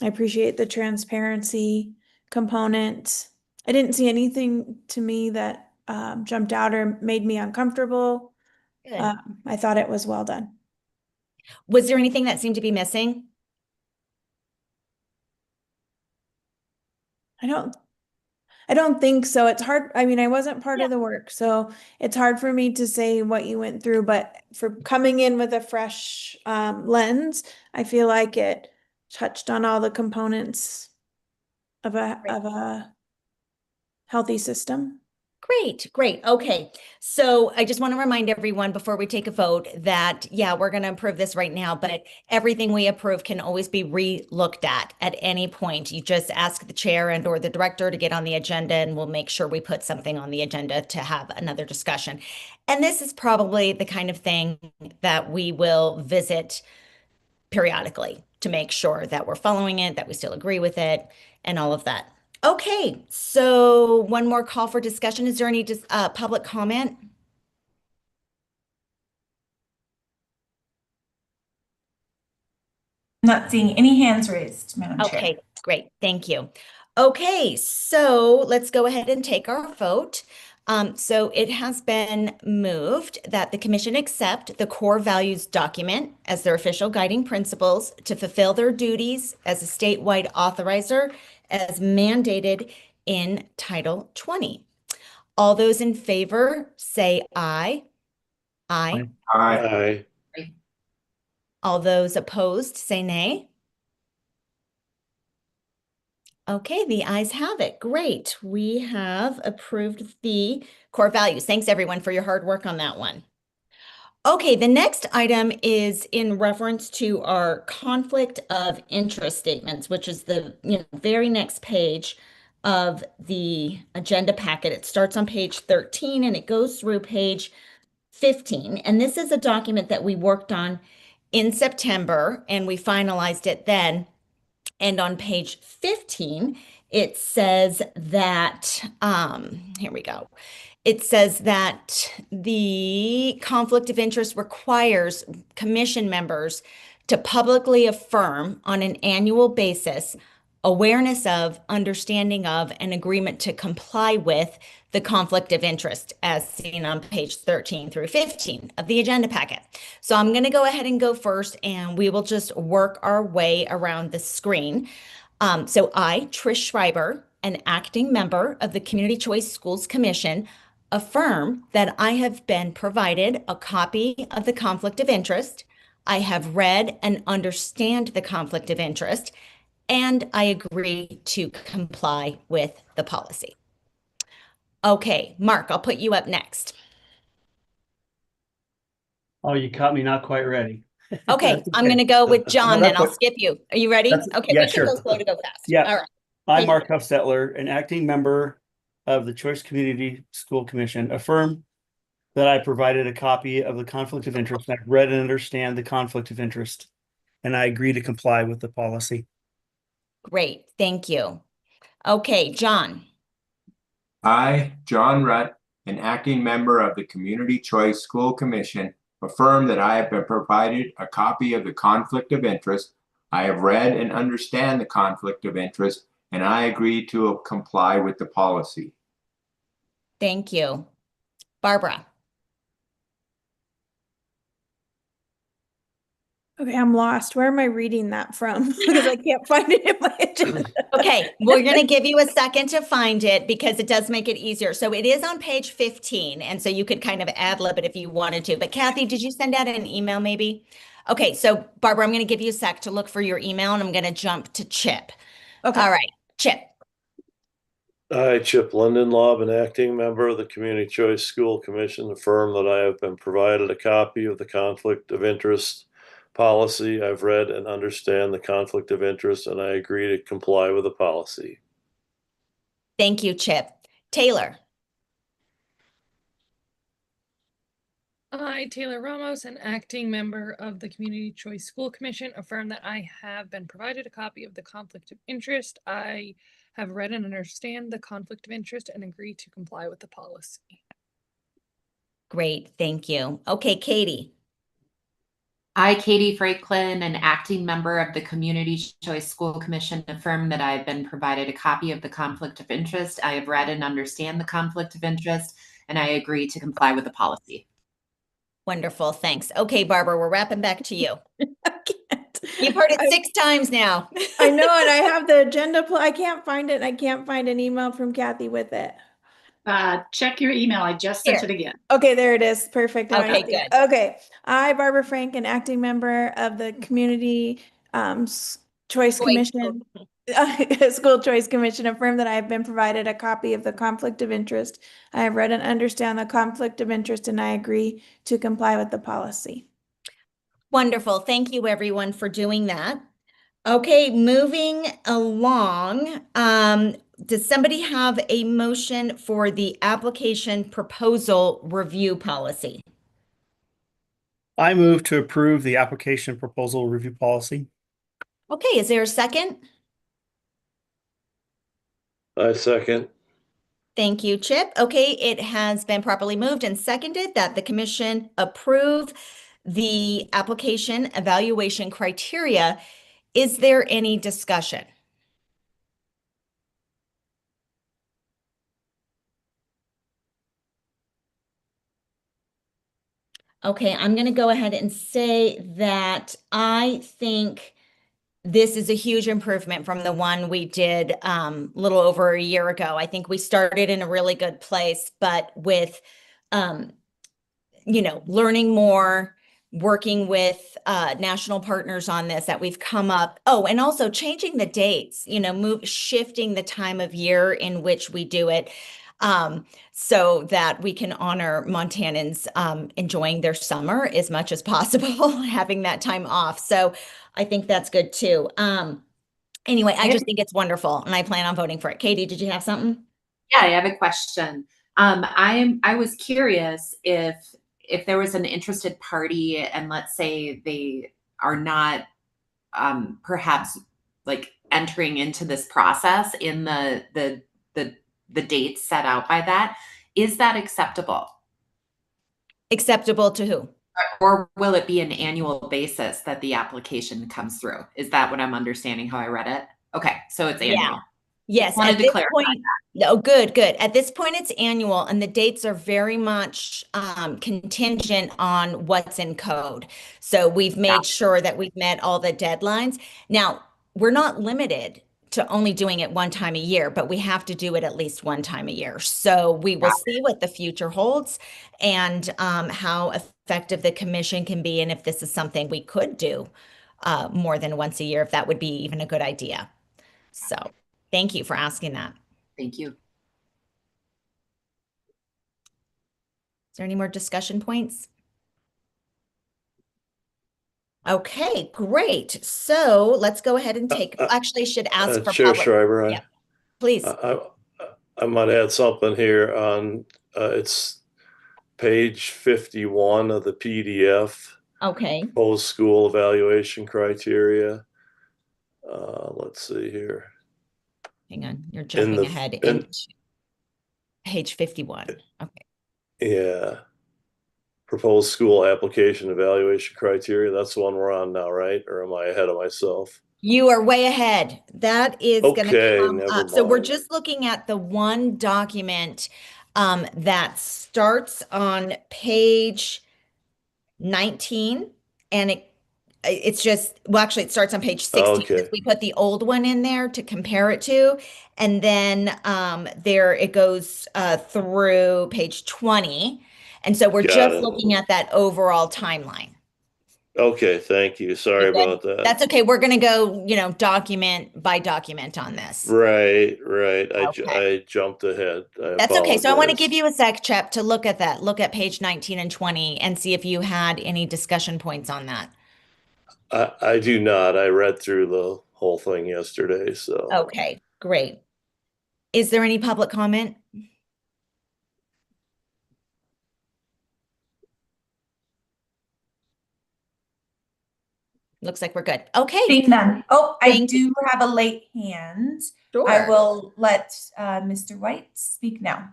I appreciate the transparency component. I didn't see anything to me that jumped out or made me uncomfortable.
Good.
I thought it was well done.
Was there anything that seemed to be missing?
I don't think so. It's hard. I mean, I wasn't part
Yeah.
of the work, so it's hard for me to say what you went through, but for coming in with a fresh lens, I feel like it touched on all the components of a healthy system.
Great, great. Okay. So I just want to remind everyone before we take a vote that, yeah, we're going to approve this right now, but everything we approve can always be re-looked at any point. You just ask the chair and or the director to get on the agenda and we'll make sure we put something on the agenda to have another discussion. And this is probably the kind of thing that we will visit periodically to make sure that we're following it, that we still agree with it, and all of that. Okay, so one more call for discussion. Is there any public comment?
I'm not seeing any hands raised, Madam Chair.
Okay, great. Thank you. Okay, so let's go ahead and take our vote. So it has been moved that the commission accept the core values document as their official guiding principles to fulfill their duties as a statewide authorizer as mandated in Title 20. All those in favor say aye. Aye.
Aye.
Aye.
All those opposed say nay. Okay, the ayes have it. Great. We have approved the core values. Thanks everyone for your hard work on that one. Okay, the next item is in reference to our conflict of interest statements, which is the very next page of the agenda packet. It starts on page 13 and it goes through page 15. And this is a document that we worked on in September and we finalized it then. And on page 15, it says that, here we go. It says that the conflict of interest requires commission members to publicly affirm on an annual basis awareness of, understanding of, and agreement to comply with the conflict of interest as seen on page 13 through 15 of the agenda packet. So I'm going to go ahead and go first and we will just work our way around the screen. So I, Trish Schreiber, an acting member of the Community Choice Schools Commission, affirm that I have been provided a copy of the conflict of interest. I have read and understand the conflict of interest, and I agree to comply with the policy. Okay, Mark, I'll put you up next.
Oh, you caught me not quite ready.
Okay,
That's
I'm going to go with John,
No,
then
that's
I'll
okay.
skip you. Are you ready?
That's-
Okay,
yeah,
we can
sure.
go slow to go fast.
Yeah.
All right.
I'm
Please.
Mark Huffstetler, an acting member of the Choice Community School Commission, affirm that I provided a copy of the conflict of interest. I've read and understand the conflict of interest, and I agree to comply with the policy.
Great, thank you. Okay, John.
I, John Rutt, an acting member of the Community Choice School Commission, affirm that I have been provided a copy of the conflict of interest. I have read and understand the conflict of interest, and I agree to comply with the policy.
Thank you. Barbara.
Okay, I'm lost. Where am I reading that from? Because I can't find it in my agenda.
Okay, we're going to give you a second to find it because it does make it easier. So it is on page 15, and so you could kind of ad-lib it if you wanted to. But Kathy, did you send out an email maybe? Okay, so Barbara, I'm going to give you a sec to look for your email, and I'm going to jump to Chip.
Okay.
All right, Chip.
I, Chip Lindenlaub, an acting member of the Community Choice School Commission, affirm that I have been provided a copy of the conflict of interest policy. I've read and understand the conflict of interest, and I agree to comply with the policy.
Thank you, Chip. Taylor.
I, Taylor Ramos, an acting member of the Community Choice School Commission, affirm that I have been provided a copy of the conflict of interest. I have read and understand the conflict of interest and agree to comply with the policy.
Great, thank you. Okay, Katie.
I, Katie Franklin, an acting member of the Community Choice School Commission, affirm that I have been provided a copy of the conflict of interest. I have read and understand the conflict of interest, and I agree to comply with the policy.
Wonderful, thanks. Okay, Barbara, we're wrapping back to you.
I can't.
You've heard it 6 times now.
I know, and I have the agenda. I can't find it. I can't find an email from Kathy with it.
Check your email. I just sent it again.
Okay, there it is. Perfect. Now I
Okay,
see it.
good.
Okay. I, Barbara Frank, an acting member of the Community Choice Commission, School Choice Commission, affirm that I have been provided a copy of the conflict of interest. I have read and understand the conflict of interest, and I agree to comply with the policy.
Wonderful. Thank you, everyone, for doing that. Okay, moving along. Does somebody have a motion for the application proposal review policy?
I move to approve the application proposal review policy.
Okay, is there a second?
I second.
Thank you, Chip. Okay, it has been properly moved and seconded that the commission approve the application evaluation criteria. Is there any discussion? Okay, I'm going to go ahead and say that I think this is a huge improvement from the one we did a little over a year ago. I think we started in a really good place, but with, learning more, working with national partners on this, that we've come up. Oh, and also changing the dates, shifting the time of year in which we do it. So that we can honor Montanans enjoying their summer as much as possible, having that time off. So I think that's good too. Anyway, I just think it's wonderful and I plan on voting for it. Katie, did you have something?
Yeah, I have a question. I was curious if there was an interested party and let's say they are not perhaps like entering into this process in the dates set out by that. Is that acceptable?
Acceptable to who?
Or will it be an annual basis that the application comes through? Is that what I'm understanding how I read it? Okay, so it's annual.
Yeah. Yes.
Wanted
At
to
this
clarify
point, no, good. At this point, it's annual, and the dates are very much contingent on what's in code. So we've made sure that we've met all the deadlines. Now, we're not limited to only doing it one time a year, but we have to do it at least one time a year. So we will see what the future holds and how effective the commission can be, and if this is something we could do more than once a year, if that would be even a good idea. So thank you for asking that.
Thank you.
Is there any more discussion points? Okay, great. So let's go ahead and take, actually I should ask for
Chair
public.
Schreiber,
Yeah, please.
I might add something here on, it's page 51 of the PDF.
Okay.
Proposed school evaluation criteria. Let's see here.
Hang on, you're jumping ahead into page 51. Okay.
Yeah. Proposed school application evaluation criteria. That's the one we're on now, right? Or am I ahead of myself?
You are way ahead. That is going to come
never
up. So we're
mind.
just looking at the one document that starts on page 19, and it's just, well, actually it starts on page 16 because
Okay.
we put the old one in there to compare it to, and then there it goes through page 20, and so we're
Got
just
it.
looking at that overall timeline.
Okay, thank you. Sorry
Good.
about that.
That's okay. We're going to go, document by document on this.
Right.
Okay.
I jumped ahead.
That's okay. So I want to
apologize.
give you a sec, Chip, to look at that. Look at page 19 and 20 and see if you had any discussion points on that.
I do not. I read through the whole thing yesterday, so.
Okay, great. Is there any public comment? Looks like we're good. Okay.
Seeing none. Oh, I
Thank
do have a late hand.
Sure.
I will let Mr. White speak now.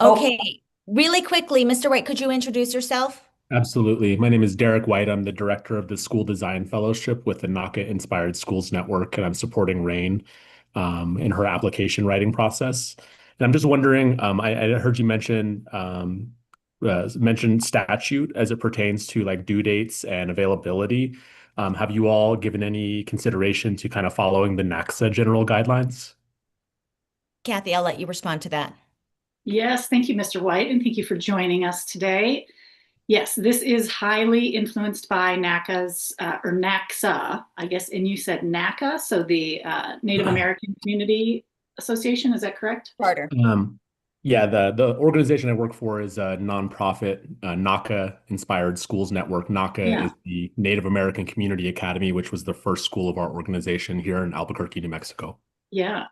Okay, really quickly, Mr. White, could you introduce yourself?
Absolutely. My name is Derek White. I'm the director of the School Design Fellowship with the NACA Inspired Schools Network, and I'm supporting Rain in her application writing process. And I'm just wondering, I heard you mention statute as it pertains to like due dates and availability. Have you all given any consideration to kind of following the NACSA general guidelines?
Kathy, I'll let you respond to that.
Yes, thank you, Mr. White, and thank you for joining us today. Yes, this is highly influenced by NACA's or NACSA, I guess, and you said NACA, so the Native American Community Association, is that correct?
Charter.
Yeah, the organization I work for is a nonprofit, NACA Inspired Schools Network. NACA is the Native American Community Academy, which was the first school of our organization here in Albuquerque, New Mexico.
Yeah,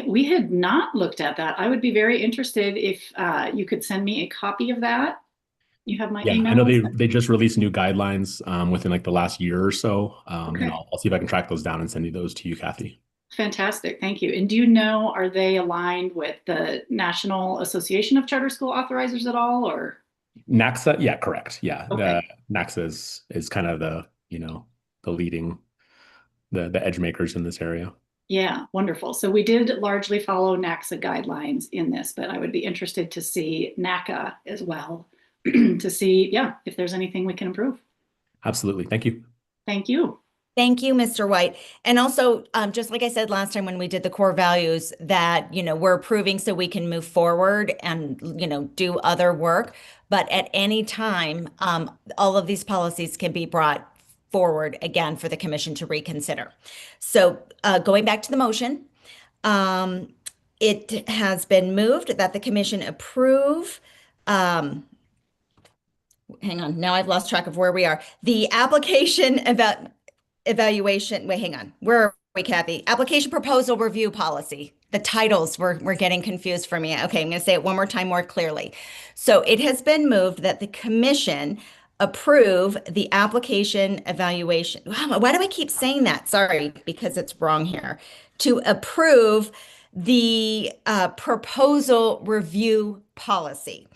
we had not looked at that. I would be very interested if you could send me a copy of that. You have my email?
I know they just released new guidelines within like the last year or so.
Okay.
And I'll see if I can track those down and send you those to you, Kathy.
Fantastic, thank you. And do you know, are they aligned with the National Association of Charter School Authorizers at all, or?
NACSA, yeah, correct. Yeah,
Okay.
NACSA is kind of the leading the edge makers in this area.
Yeah, wonderful. So we did largely follow NACSA guidelines in this, but I would be interested to see NACA as well to see, if there's anything we can improve.
Absolutely. Thank you.
Thank you.
Thank you, Mr. White. And also, just like I said last time when we did the core values, that, we're approving so we can move forward and, do other work. But at any time, all of these policies can be brought forward again for the commission to reconsider. So going back to the motion, it has been moved that the commission approve, hang on, now I've lost track of where we are. The application evaluation, wait, hang on. Where are we, Kathy? Application proposal review policy. The titles were getting confused for me. Okay, I'm going to say it one more time more clearly. So it has been moved that the commission approve the application evaluation. Wow, why do I keep saying that? Sorry, because it's wrong here. To approve the proposal review policy.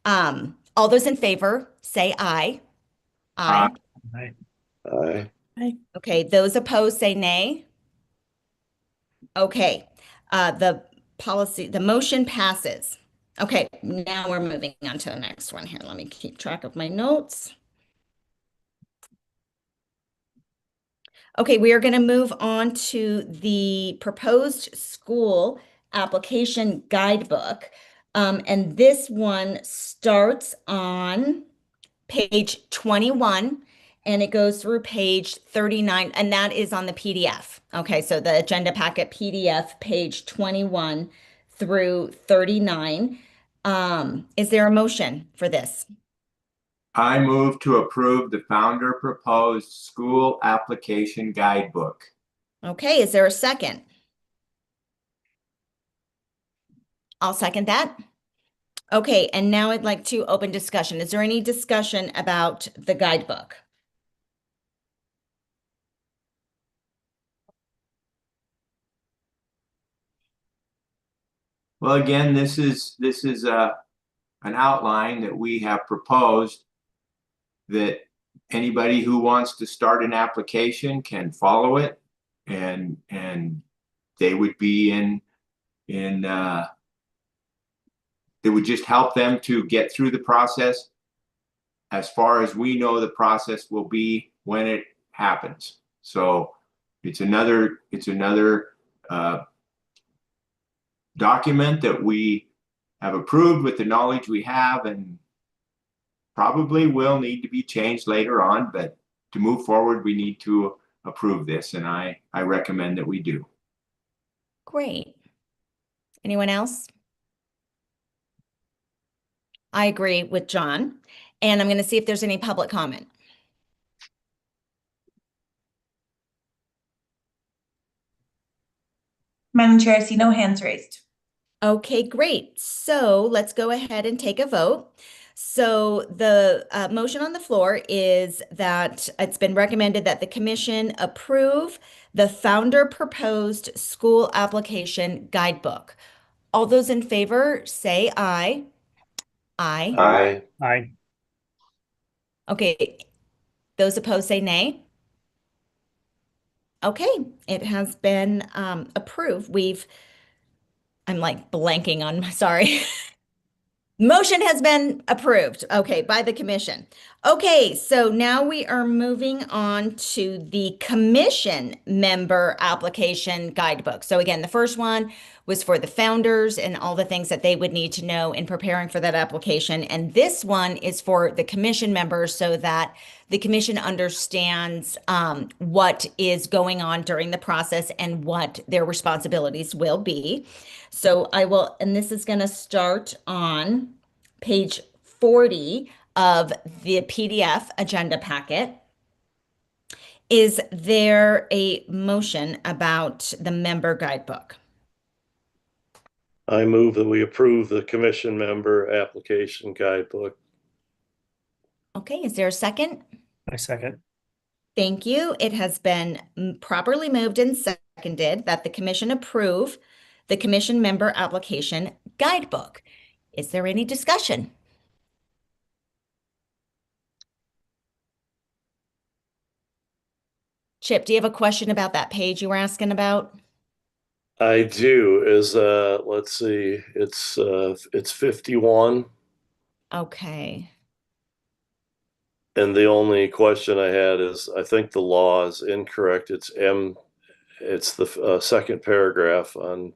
All those in favor say aye. Aye.
Aye.
Aye.
Okay, those opposed say nay. Okay, the motion passes. Okay, now we're moving on to the next one here. Let me keep track of my notes. Okay, we are going to move on to the proposed school application guidebook. And this one starts on page 21 and it goes through page 39, and that is on the PDF. Okay, so the agenda packet PDF, page 21 through 39. Is there a motion for this?
I move to approve the founder proposed school application guidebook.
Okay, is there a second? I'll second that. Okay, and now I'd like to open discussion. Is there any discussion about the guidebook?
Well, again, this is an outline that we have proposed that anybody who wants to start an application can follow it, and they would be it would just help them to get through the process. As far as we know, the process will be when it happens. So it's another document that we have approved with the knowledge we have, and probably will need to be changed later on, but to move forward, we need to approve this, and I recommend that we do.
Great. Anyone else? I agree with John, and I'm going to see if there's any public comment.
Madam Chair, I see no hands raised.
Okay, great. So let's go ahead and take a vote. So the motion on the floor is that it's been recommended that the commission approve the founder proposed school application guidebook. All those in favor say aye. Aye.
Aye.
Aye.
Okay, those opposed say nay. Okay, it has been approved. I'm like blanking on, sorry. Motion has been approved, okay, by the commission. Okay, so now we are moving on to the commission member application guidebook. So again, the first one was for the founders and all the things that they would need to know in preparing for that application. And this one is for the commission members so that the commission understands what is going on during the process and what their responsibilities will be. So I will, and this is going to start on page 40 of the PDF agenda packet. Is there a motion about the member guidebook?
I move that we approve the commission member application guidebook.
Okay, is there a second?
I second.
Thank you. It has been properly moved and seconded that the commission approve the commission member application guidebook. Is there any discussion? Chip, do you have a question about that page you were asking about?
I do. Let's see, it's 51.
Okay.
And the only question I had is, I think the law is incorrect. It's the second paragraph on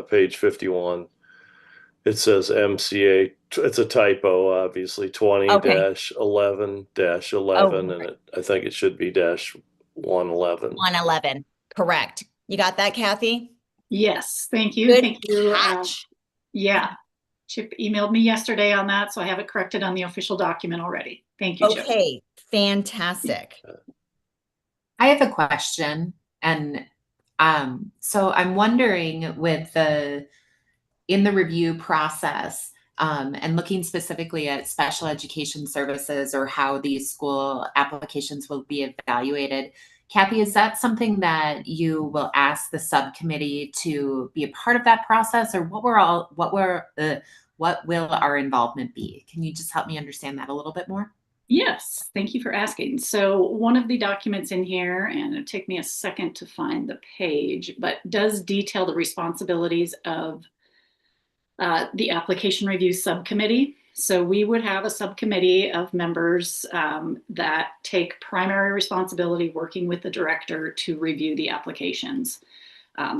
page 51. It says MCA, it's a typo, obviously, 20-11-11, and I think it should be -111.
111, correct. You got that, Kathy?
Yes, thank you.
Good
Thank you.
catch.
Yeah, Chip emailed me yesterday on that, so I have it corrected on the official document already. Thank you, Chip.
Okay, fantastic.
I have a question, and so I'm wondering in the review process, and looking specifically at special education services or how these school applications will be evaluated. Kathy, is that something that you will ask the subcommittee to be a part of that process, or what will our involvement be? Can you just help me understand that a little bit more?
Yes, thank you for asking. So one of the documents in here, and it'll take me a second to find the page, but does detail the responsibilities of the application review subcommittee. So we would have a subcommittee of members that take primary responsibility working with the director to review the applications.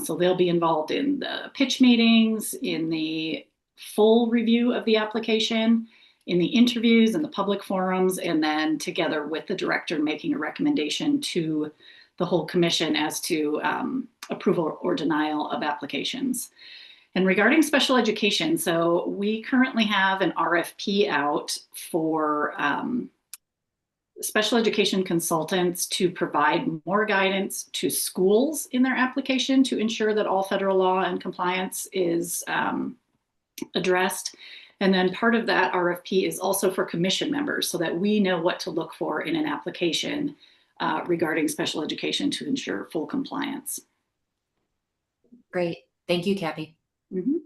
So they'll be involved in the pitch meetings, in the full review of the application, in the interviews and the public forums, and then together with the director making a recommendation to the whole commission as to approval or denial of applications. And regarding special education, so we currently have an RFP out for special education consultants to provide more guidance to schools in their application to ensure that all federal law and compliance is addressed. And then part of that RFP is also for commission members so that we know what to look for in an application regarding special education to ensure full compliance.
Great. Thank you, Kathy.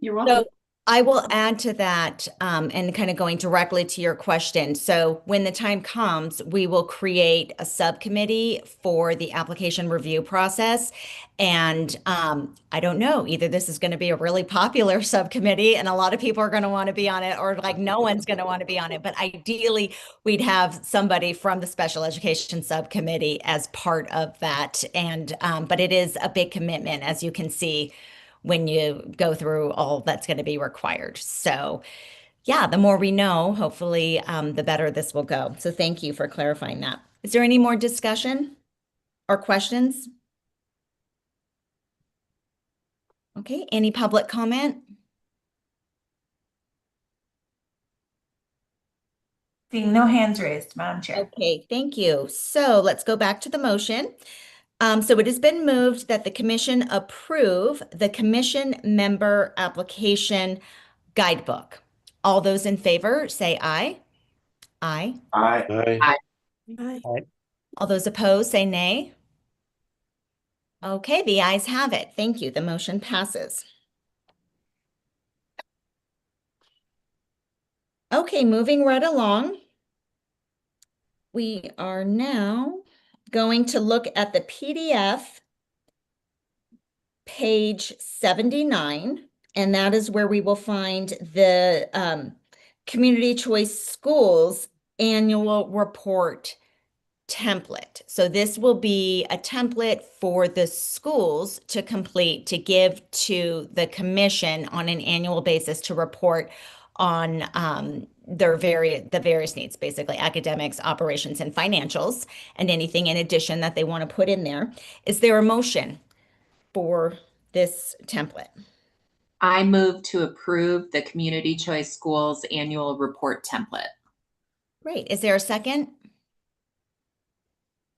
You're welcome.
So I will add to that and kind of going directly to your question. So when the time comes, we will create a subcommittee for the application review process. And I don't know, either this is going to be a really popular subcommittee and a lot of people are going to want to be on it, or like no one's going to want to be on it. But ideally, we'd have somebody from the special education subcommittee as part of that. And but it is a big commitment, as you can see, when you go through all that's going to be required. So yeah, the more we know, hopefully, the better this will go. So thank you for clarifying that. Is there any more discussion or questions? Okay, any public comment?
Seeing no hands raised, Madam Chair.
Okay, thank you. So let's go back to the motion. So it has been moved that the commission approve the commission member application guidebook. All those in favor say aye. Aye.
Aye.
Aye.
All those opposed say nay. Okay, the ayes have it. Thank you. The motion passes. Okay, moving right along. We are now going to look at the PDF, page 79, and that is where we will find the Community Choice Schools annual report template. So this will be a template for the schools to complete to give to the commission on an annual basis to report on the various needs, basically academics, operations, and financials, and anything in addition that they want to put in there. Is there a motion for this template?
I move to approve the Community Choice Schools annual report template.
Great. Is there a second?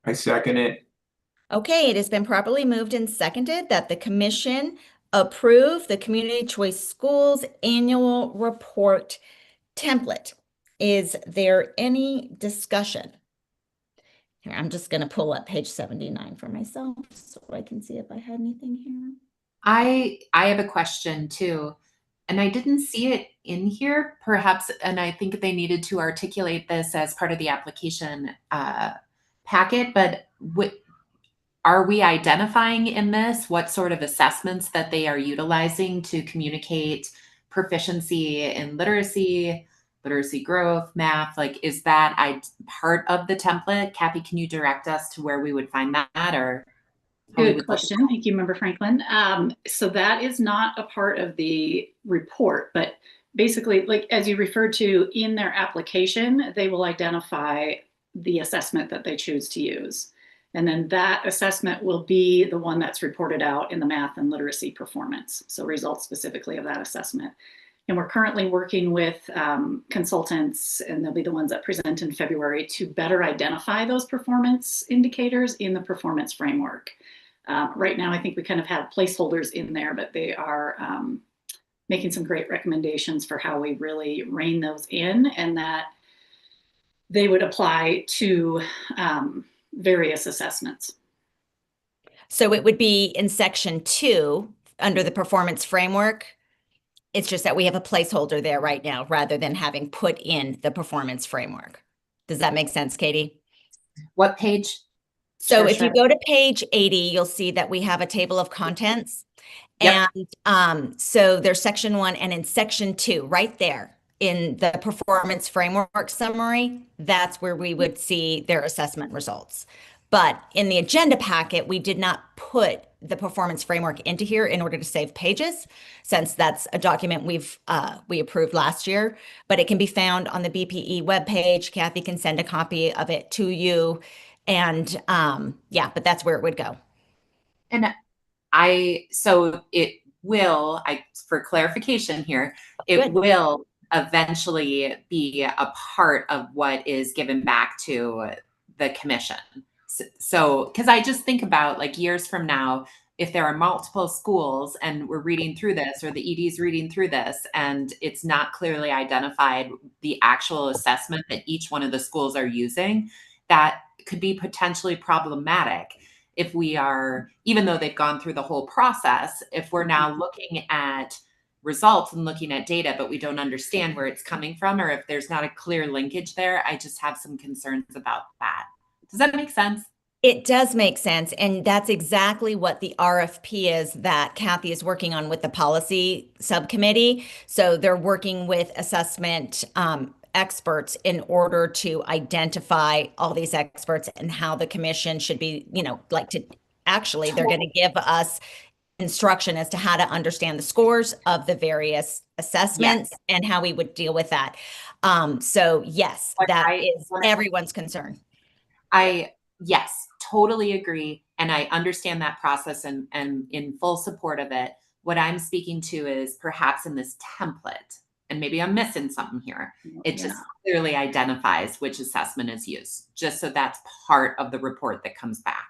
I second it.
Okay, it has been properly moved and seconded that the commission approve the Community Choice Schools annual report template. Is there any discussion? Here, I'm just going to pull up page 79 for myself so I can see if I had anything here.
I have a question too, and I didn't see it in here, perhaps, and I think they needed to articulate this as part of the application packet, but are we identifying in this what sort of assessments that they are utilizing to communicate proficiency in literacy growth, math? Like, is that part of the template? Kathy, can you direct us to where we would find that, or?
Good question. Thank you, Member Franklin. So that is not a part of the report, but basically, like as you referred to in their application, they will identify the assessment that they choose to use. And then that assessment will be the one that's reported out in the math and literacy performance. So results specifically of that assessment. And we're currently working with consultants, and they'll be the ones that present in February, to better identify those performance indicators in the performance framework. Right now, I think we kind of have placeholders in there, but they are making some great recommendations for how we really rein those in, and that they would apply to various assessments.
So it would be in section 2 under the performance framework. It's just that we have a placeholder there right now rather than having put in the performance framework. Does that make sense, Katie?
What page?
So if you go to page 80, you'll see that we have a table of contents.
Yep.
And so there's section 1, and in section 2, right there in the performance framework summary, that's where we would see their assessment results. But in the agenda packet, we did not put the performance framework into here in order to save pages, since that's a document we approved last year, but it can be found on the BPE webpage. Kathy can send a copy of it to you. And yeah, but that's where it would go.
And so it will, for clarification here, it will eventually be a part of what is given back to the commission. So, because I just think about, like, years from now, if there are multiple schools and we're reading through this, or the ED's reading through this, and it's not clearly identified the actual assessment that each one of the schools are using, that could be potentially problematic. If we are, even though they've gone through the whole process, if we're now looking at results and looking at data, but we don't understand where it's coming from, or if there's not a clear linkage there, I just have some concerns about that. Does that make sense?
It does make sense. And that's exactly what the RFP is that Kathy is working on with the policy subcommittee. So they're working with assessment experts in order to identify all these experts and how the commission should be, they're going to give us instruction as to how to understand the scores of the various assessments and how we would deal with that. So yes, that is everyone's concern.
Yes, totally agree. And I understand that process and in full support of it. What I'm speaking to is perhaps in this template, and maybe I'm missing something here. It just clearly identifies which assessment is used, just so that's part of the report that comes back.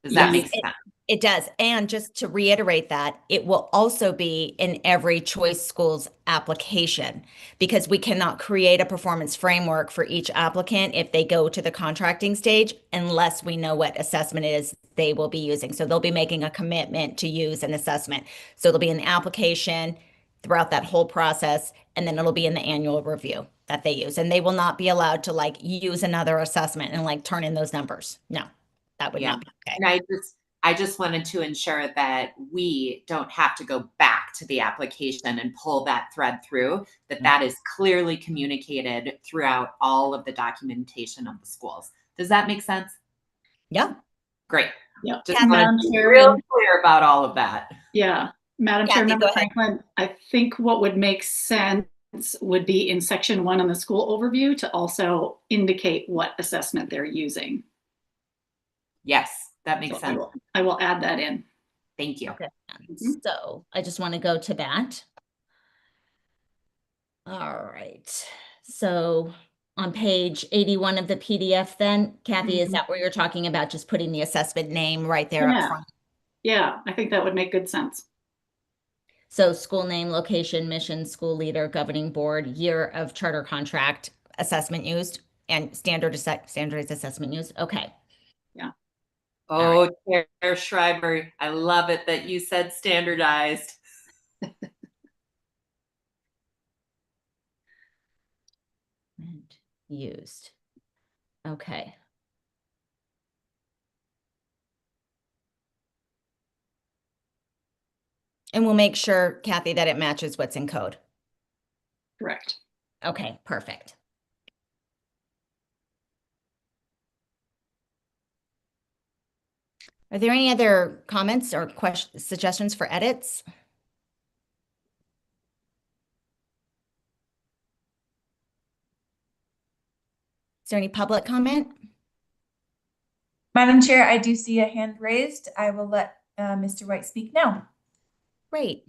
Does that make sense?
It does. And just to reiterate that, it will also be in every Choice Schools application, because we cannot create a performance framework for each applicant if they go to the contracting stage unless we know what assessment it is they will be using. So they'll be making a commitment to use an assessment. So it'll be in the application throughout that whole process, and then it'll be in the annual review that they use, and they will not be allowed to like use another assessment and like turn in those numbers. No, that would
Yeah.
not be okay.
And I just wanted to ensure that we don't have to go back to the application and pull that thread through, that is clearly communicated throughout all of the documentation of the schools. Does that make sense?
Yeah.
Great.
Yeah.
Just
Madam
want to be
Chair,
real clear about all of that.
Yeah. Madam Chair,
Kathy,
Member
go ahead.
Franklin, I think what would make sense would be in section 1 on the school overview to also indicate what assessment they're using.
Yes, that makes
So
sense.
I will add that in.
Thank you.
Okay. So I just want to go to that. All right. So on page 81 of the PDF then, Kathy, is that where you're talking about just putting the assessment name right there up
Yeah.
front?
Yeah, I think that would make good sense.
So school name, location, mission, school leader, governing board, year of charter contract, assessment used, and standardized assessment used. Okay.
Yeah.
Oh, Chair Schreiber, I love it that you said standardized.
And used. Okay. And we'll make sure, Kathy, that it matches what's in code.
Correct.
Okay, perfect. Are there any other comments or questions, suggestions for edits? Is there any public comment?
Madam Chair, I do see a hand raised. I will let Mr. White speak now.
Great.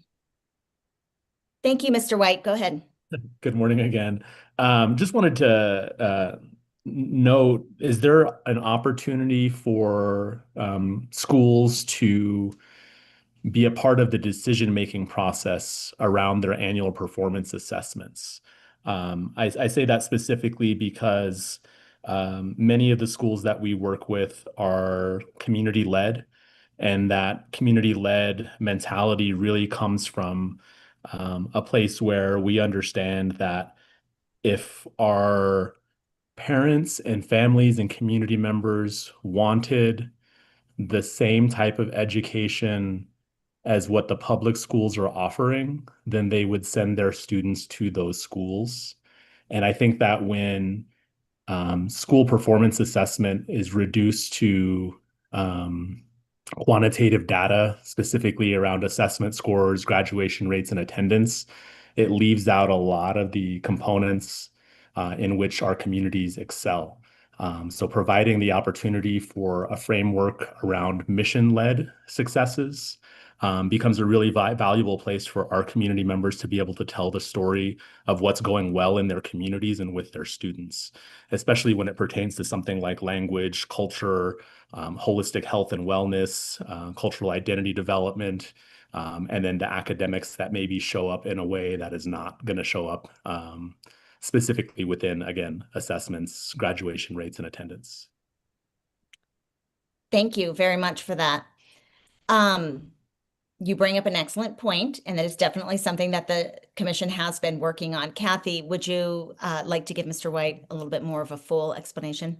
Thank you, Mr. White. Go ahead.
Good morning again. Just wanted to note, is there an opportunity for schools to be a part of the decision-making process around their annual performance assessments? I say that specifically because many of the schools that we work with are community-led, and that community-led mentality really comes from a place where we understand that if our parents and families and community members wanted the same type of education as what the public schools are offering, then they would send their students to those schools. And I think that when school performance assessment is reduced to quantitative data, specifically around assessment scores, graduation rates, and attendance, it leaves out a lot of the components in which our communities excel. So providing the opportunity for a framework around mission-led successes becomes a really valuable place for our community members to be able to tell the story of what's going well in their communities and with their students, especially when it pertains to something like language, culture, holistic health and wellness, cultural identity development, and then the academics that maybe show up in a way that is not going to show up specifically within, again, assessments, graduation rates, and attendance.
Thank you very much for that. You bring up an excellent point, and that is definitely something that the commission has been working on. Kathy, would you like to give Mr. White a little bit more of a full explanation?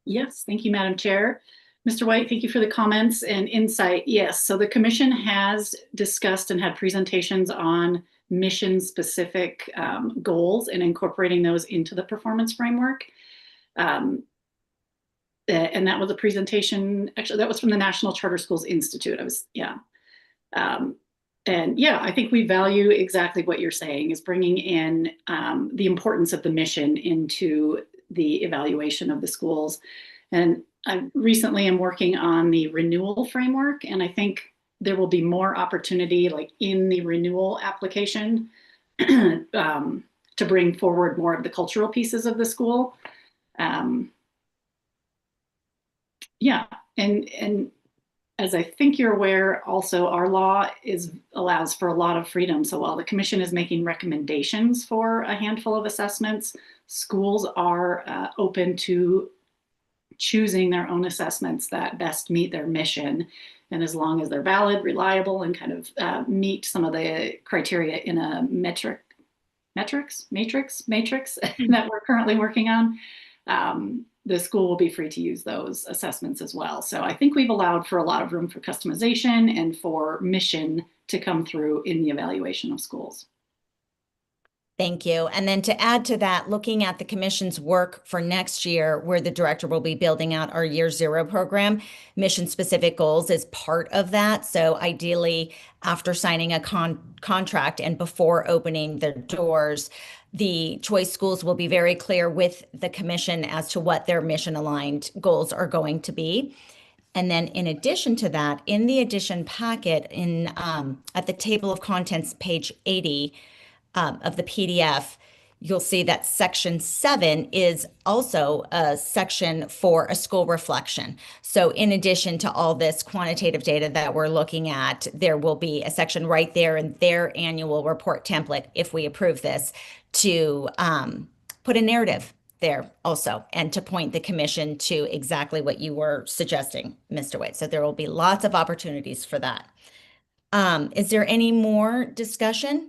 Yes, thank you, Madam Chair. Mr. White, thank you for the comments and insight. Yes, so the commission has discussed and had presentations on mission-specific goals and incorporating those into the performance framework. And that was a presentation, actually, that was from the National Charter Schools Institute. And yeah, I think we value exactly what you're saying, is bringing in the importance of the mission into the evaluation of the schools. And I recently am working on the renewal framework, and I think there will be more opportunity, like in the renewal application, to bring forward more of the cultural pieces of the school. Yeah, and as I think you're aware, also our law allows for a lot of freedom. So while the commission is making recommendations for a handful of assessments, schools are open to choosing their own assessments that best meet their mission. And as long as they're valid, reliable, and kind of meet some of the criteria in a metric matrix that we're currently working on, the school will be free to use those assessments as well. So I think we've allowed for a lot of room for customization and for mission to come through in the evaluation of schools.
Thank you. And then to add to that, looking at the commission's work for next year, where the director will be building out our Year Zero program, mission-specific goals is part of that. So ideally, after signing a contract and before opening the doors, the choice schools will be very clear with the commission as to what their mission-aligned goals are going to be. And then in addition to that, in the addition packet at the table of contents, page 80, of the PDF, you'll see that section 7 is also a section for a school reflection. So in addition to all this quantitative data that we're looking at, there will be a section right there in their annual report template, if we approve this, to put a narrative there also, and to point the commission to exactly what you were suggesting, Mr. White. So there will be lots of opportunities for that. Is there any more discussion?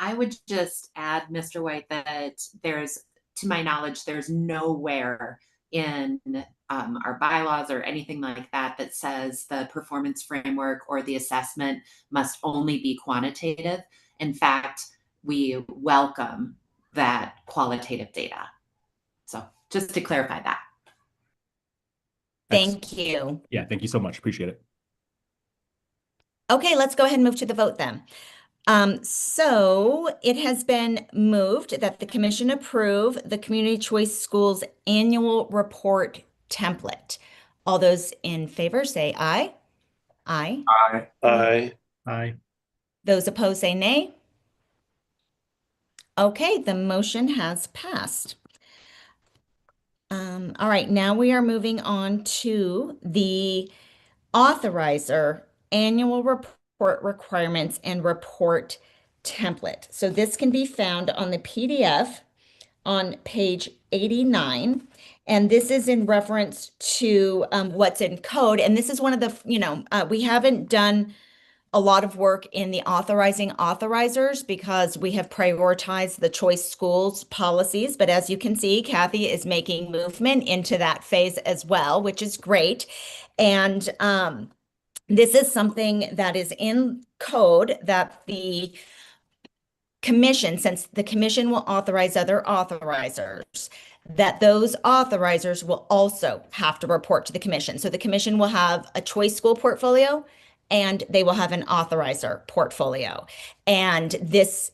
I would just add, Mr. White, that to my knowledge, there's nowhere in our bylaws or anything like that that says the performance framework or the assessment must only be quantitative. In fact, we welcome that qualitative data. So just to clarify that.
Thank you.
Yeah, thank you so much. Appreciate it.
Okay, let's go ahead and move to the vote then. So it has been moved that the commission approve the Community Choice Schools annual report template. All those in favor say aye. Aye.
Aye.
Aye.
Aye.
Those opposed say nay. Okay, the motion has passed. All right, now we are moving on to the authorizer annual report requirements and report template. So this can be found on the PDF on page 89. And this is in reference to what's in code. And this is one of the, we haven't done a lot of work in the authorizing authorizers because we have prioritized the choice schools policies. But as you can see, Kathy is making movement into that phase as well, which is great. And this is something that is in code that the commission, since the commission will authorize other authorizers, that those authorizers will also have to report to the commission. So the commission will have a choice school portfolio and they will have an authorizer portfolio. And this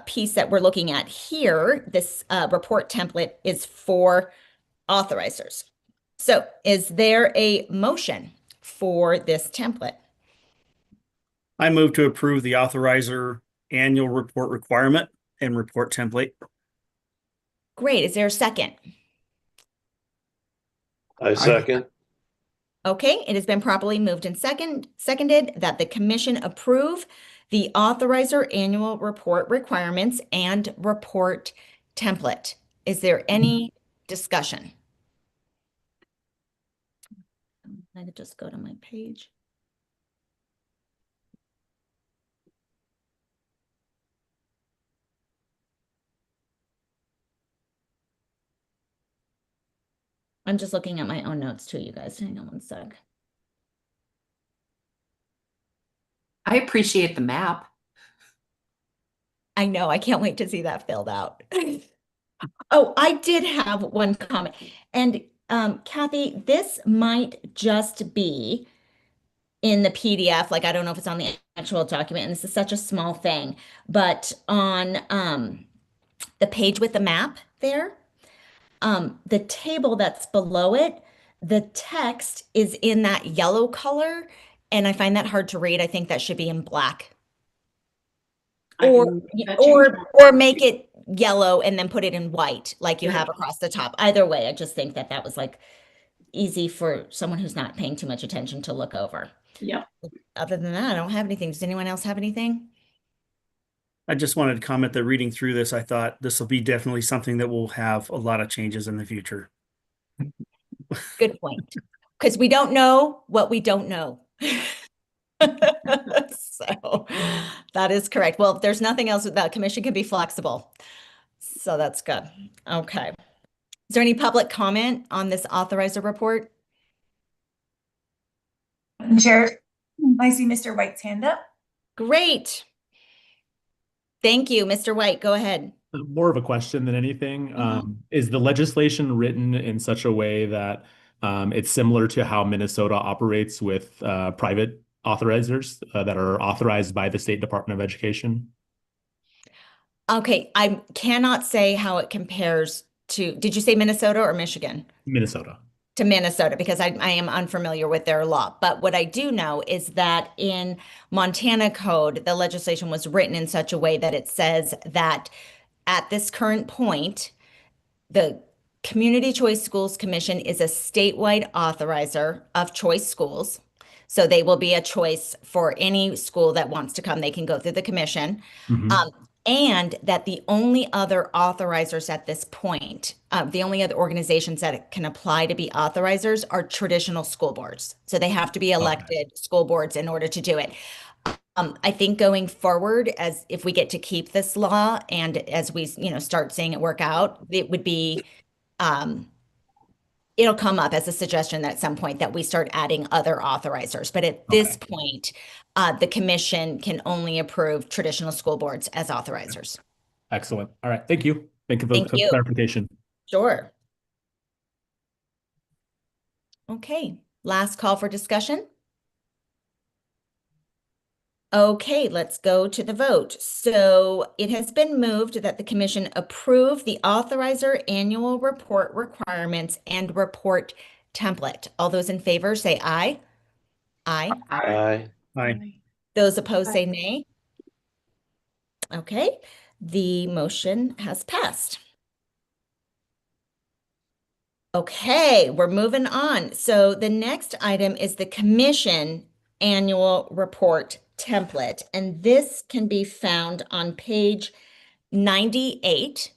piece that we're looking at here, this report template is for authorizers. So is there a motion for this template?
I move to approve the authorizer annual report requirement and report template.
Great. Is there a second?
I second.
Okay, it has been properly moved and seconded that the commission approve the authorizer annual report requirements and report template. Is there any discussion? I could just go to my page. I'm just looking at my own notes too, you guys. Hang on one sec.
I appreciate the map.
I know, I can't wait to see that filled out. Oh, I did have one comment. And Kathy, this might just be in the PDF. Like, I don't know if it's on the actual document, and this is such a small thing, but on the page with the map there, the table that's below it, the text is in that yellow color, and I find that hard to read. I think that should be in black. Or make it yellow and then put it in white like you have across the top. Either way, I just think that was like easy for someone who's not paying too much attention to look over.
Yep.
Other than that, I don't have anything. Does anyone else have anything?
I just wanted to comment that reading through this, I thought this will be definitely something that will have a lot of changes in the future.
Good point. Because we don't know what we don't know. So that is correct. Well, if there's nothing else, that commission can be flexible. So that's good. Okay. Is there any public comment on this authorizer report?
Madam Chair, I see Mr. White's hand up.
Great. Thank you, Mr. White. Go ahead.
More of a question than anything. Is the legislation written in such a way that it's similar to how Minnesota operates with private authorizers that are authorized by the State Department of Education?
Okay, I cannot say how it compares to, did you say Minnesota or Michigan?
Minnesota.
To Minnesota, because I am unfamiliar with their law. But what I do know is that in Montana code, the legislation was written in such a way that it says that at this current point, the Community Choice Schools Commission is a statewide authorizer of choice schools. So they will be a choice for any school that wants to come. They can go through the commission. And that the only other authorizers at this point, the only other organizations that can apply to be authorizers are traditional school boards. So they have to be elected school boards in order to do it. I think going forward, as if we get to keep this law and as we, start seeing it work out, it would be, it'll come up as a suggestion that at some point that we start adding other authorizers. But at this point, the commission can only approve traditional school boards as authorizers.
Excellent. All right. Thank you. Thank you for the clarification.
Sure. Okay. Last call for discussion. Okay, let's go to the vote. So it has been moved that the commission approve the authorizer annual report requirements and report template. All those in favor say aye. Aye.
Aye.
Aye.
Those opposed say nay. Okay, the motion has passed. Okay, we're moving on. So the next item is the commission annual report template, and this can be found on page 98.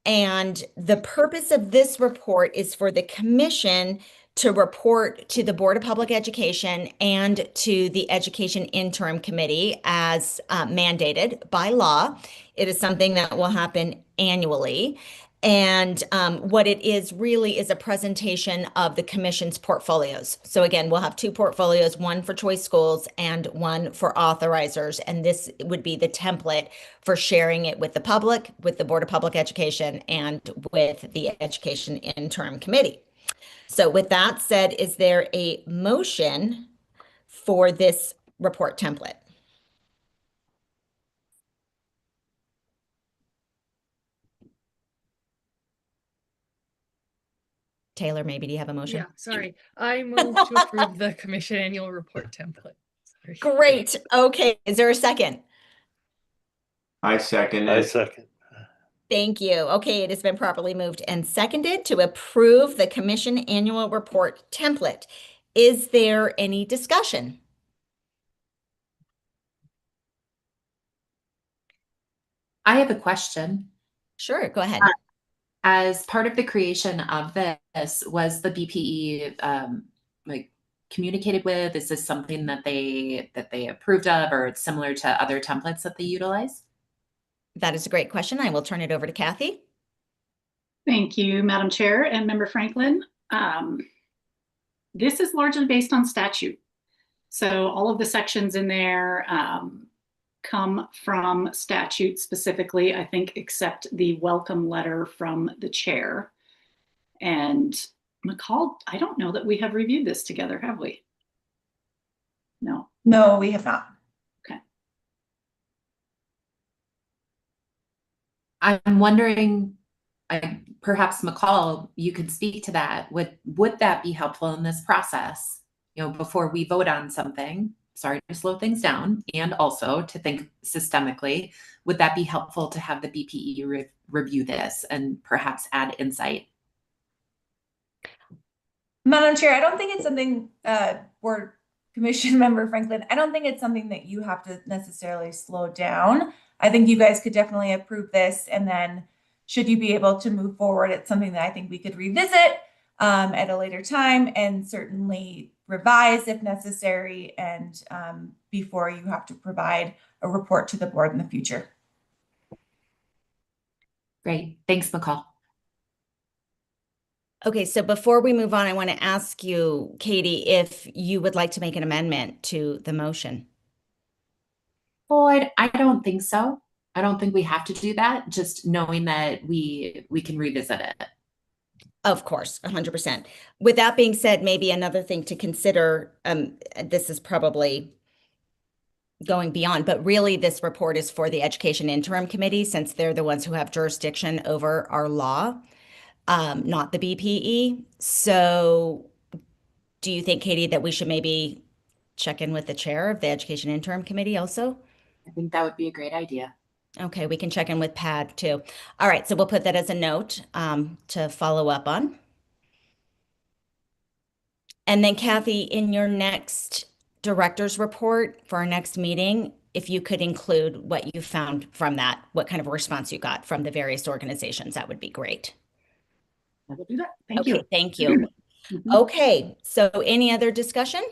And the purpose of this report is for the commission to report to the Board of Public Education and to the Education Interim Committee as mandated by law. It is something that will happen annually. And what it is really is a presentation of the commission's portfolios. So again, we'll have two portfolios, one for choice schools and one for authorizers. And this would be the template for sharing it with the public, with the Board of Public Education, and with the Education Interim Committee. So with that said, is there a motion for this report template? Taylor, maybe do you have a motion?
Yeah, sorry. I move to approve the commission annual report template. Sorry.
Great. Okay. Is there a second?
I second
I
it.
second.
Thank you. Okay, it has been properly moved and seconded to approve the commission annual report template. Is there any discussion?
I have a question.
Sure, go ahead.
As part of the creation of this, was the BPE like communicated with? Is this something that they approved of, or it's similar to other templates that they utilize?
That is a great question. I will turn it over to Kathy.
Thank you, Madam Chair and Member Franklin. This is largely based on statute. So all of the sections in there come from statute specifically, I think, except the welcome letter from the chair. And McCall, I don't know that we have reviewed this together, have we? No.
No, we have not.
Okay.
I'm wondering, perhaps McCall, you could speak to that. Would that be helpful in this process? Before we vote on something, sorry to slow things down, and also to think systemically, would that be helpful to have the BPE review this and perhaps add insight?
Madam Chair, I don't think it's something, Board Commission Member Franklin, I don't think it's something that you have to necessarily slow down. I think you guys could definitely approve this, and then should you be able to move forward, it's something that I think we could revisit at a later time and certainly revise if necessary, and before you have to provide a report to the board in the future.
Great. Thanks, McCall.
Okay, so before we move on, I want to ask you, Katie, if you would like to make an amendment to the motion.
Boyd, I don't think so. I don't think we have to do that, just knowing that we can revisit it.
Of course, 100%. With that being said, maybe another thing to consider, this is probably going beyond, but really this report is for the Education Interim Committee, since they're the ones who have jurisdiction over our law, not the BPE. So do you think, Katie, that we should maybe check in with the chair of the Education Interim Committee also?
I think that would be a great idea.
Okay, we can check in with Pad too. All right, so we'll put that as a note to follow up on. And then Kathy, in your next director's report for our next meeting, if you could include what you found from that, what kind of a response you got from the various organizations, that would be great.
I will do that. Thank
Okay,
you.
thank you. Okay, so any other discussion?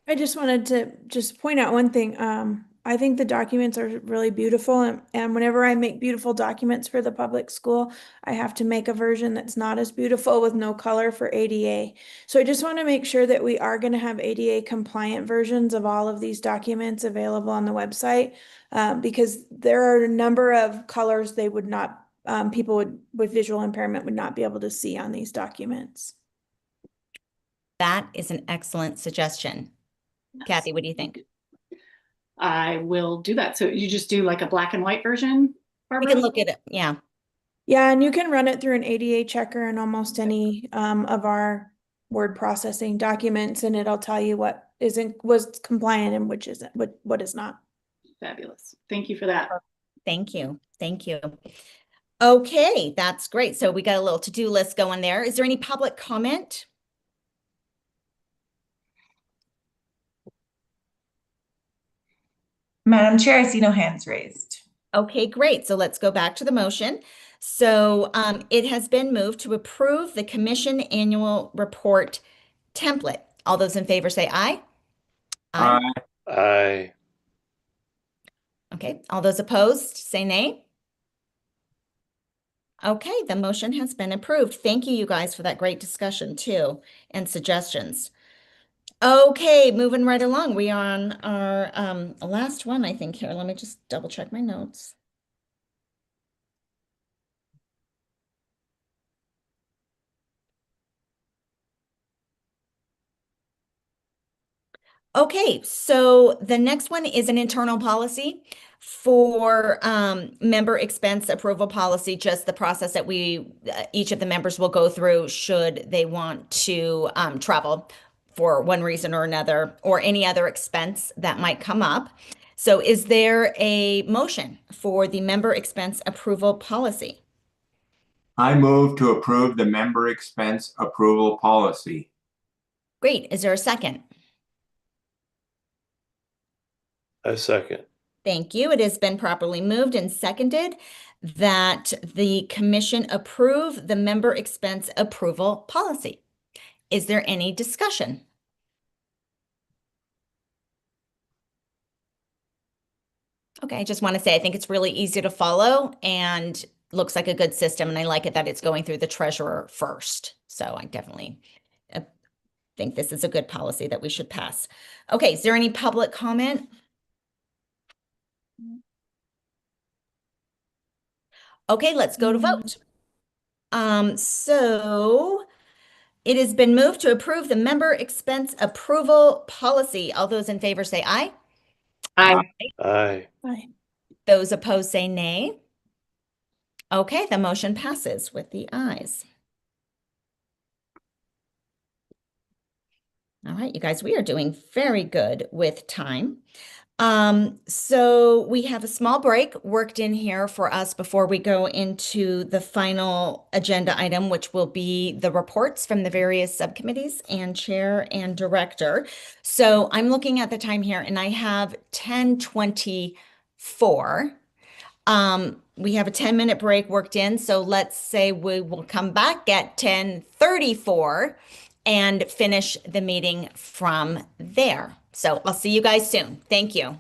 I just wanted to just point out one thing. I think the documents are really beautiful, and whenever I make beautiful documents for the public school, I have to make a version that's not as beautiful with no color for ADA. So I just want to make sure that we are going to have ADA compliant versions of all of these documents available on the website, because there are a number of colors they would not, people with visual impairment would not be able to see on these documents.
That is an excellent suggestion. Kathy, what do you think?
I will do that. So you just do like a black and white version, Barbara?
We can look at it, yeah.
Yeah, and you can run it through an ADA checker in almost any of our word processing documents, and it'll tell you what was compliant and which isn't, what is not.
Fabulous. Thank you for that.
Thank you. Thank you. Okay, that's great. So we got a little to-do list going there. Is there any public comment?
Madam Chair, I see no hands raised.
Okay, great. So let's go back to the motion. So it has been moved to approve the commission annual report template. All those in favor say aye.
Aye.
Okay, all those opposed say nay. Okay, the motion has been approved. Thank you, you guys, for that great discussion too, and suggestions. Okay, moving right along. We are on our last one, I think, here. Let me just double check my notes. Okay, so the next one is an internal policy for member expense approval policy, just the process that we each of the members will go through should they want to travel for one reason or another, or any other expense that might come up. So is there a motion for the member expense approval policy?
I move to approve the member expense approval policy.
Great. Is there a second?
I second.
Thank you. It has been properly moved and seconded that the commission approve the member expense approval policy. Is there any discussion? Okay, I just want to say I think it's really easy to follow and looks like a good system, and I like it that it's going through the treasurer first. So I definitely think this is a good policy that we should pass. Okay, is there any public comment? Okay, let's go to vote. So it has been moved to approve the member expense approval policy. All those in favor say aye.
Aye.
Aye.
Aye.
Those opposed say nay. Okay, the motion passes with the ayes. All right, you guys, we are doing very good with time. So we have a small break worked in here for us before we go into the final agenda item, which will be the reports from the various subcommittees and chair and director. So I'm looking at the time here and I have 10:24. We have a 10-minute break worked in. So let's say we will come back at 10:34 and finish the meeting from there. So I'll see you guys soon. Thank you.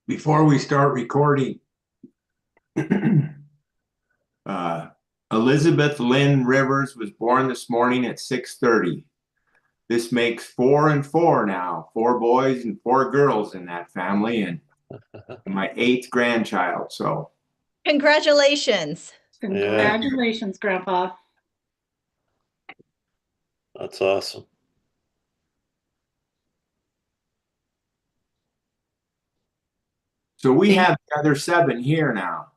before we start recording, Elizabeth Lynn Rivers was born this morning at 6:30. This makes 4 and 4 now, 4 boys and 4 girls in that family, and my 8th grandchild. So
Congratulations.
Congratulations, Grandpa.
That's awesome.
So we have the other 7 here now.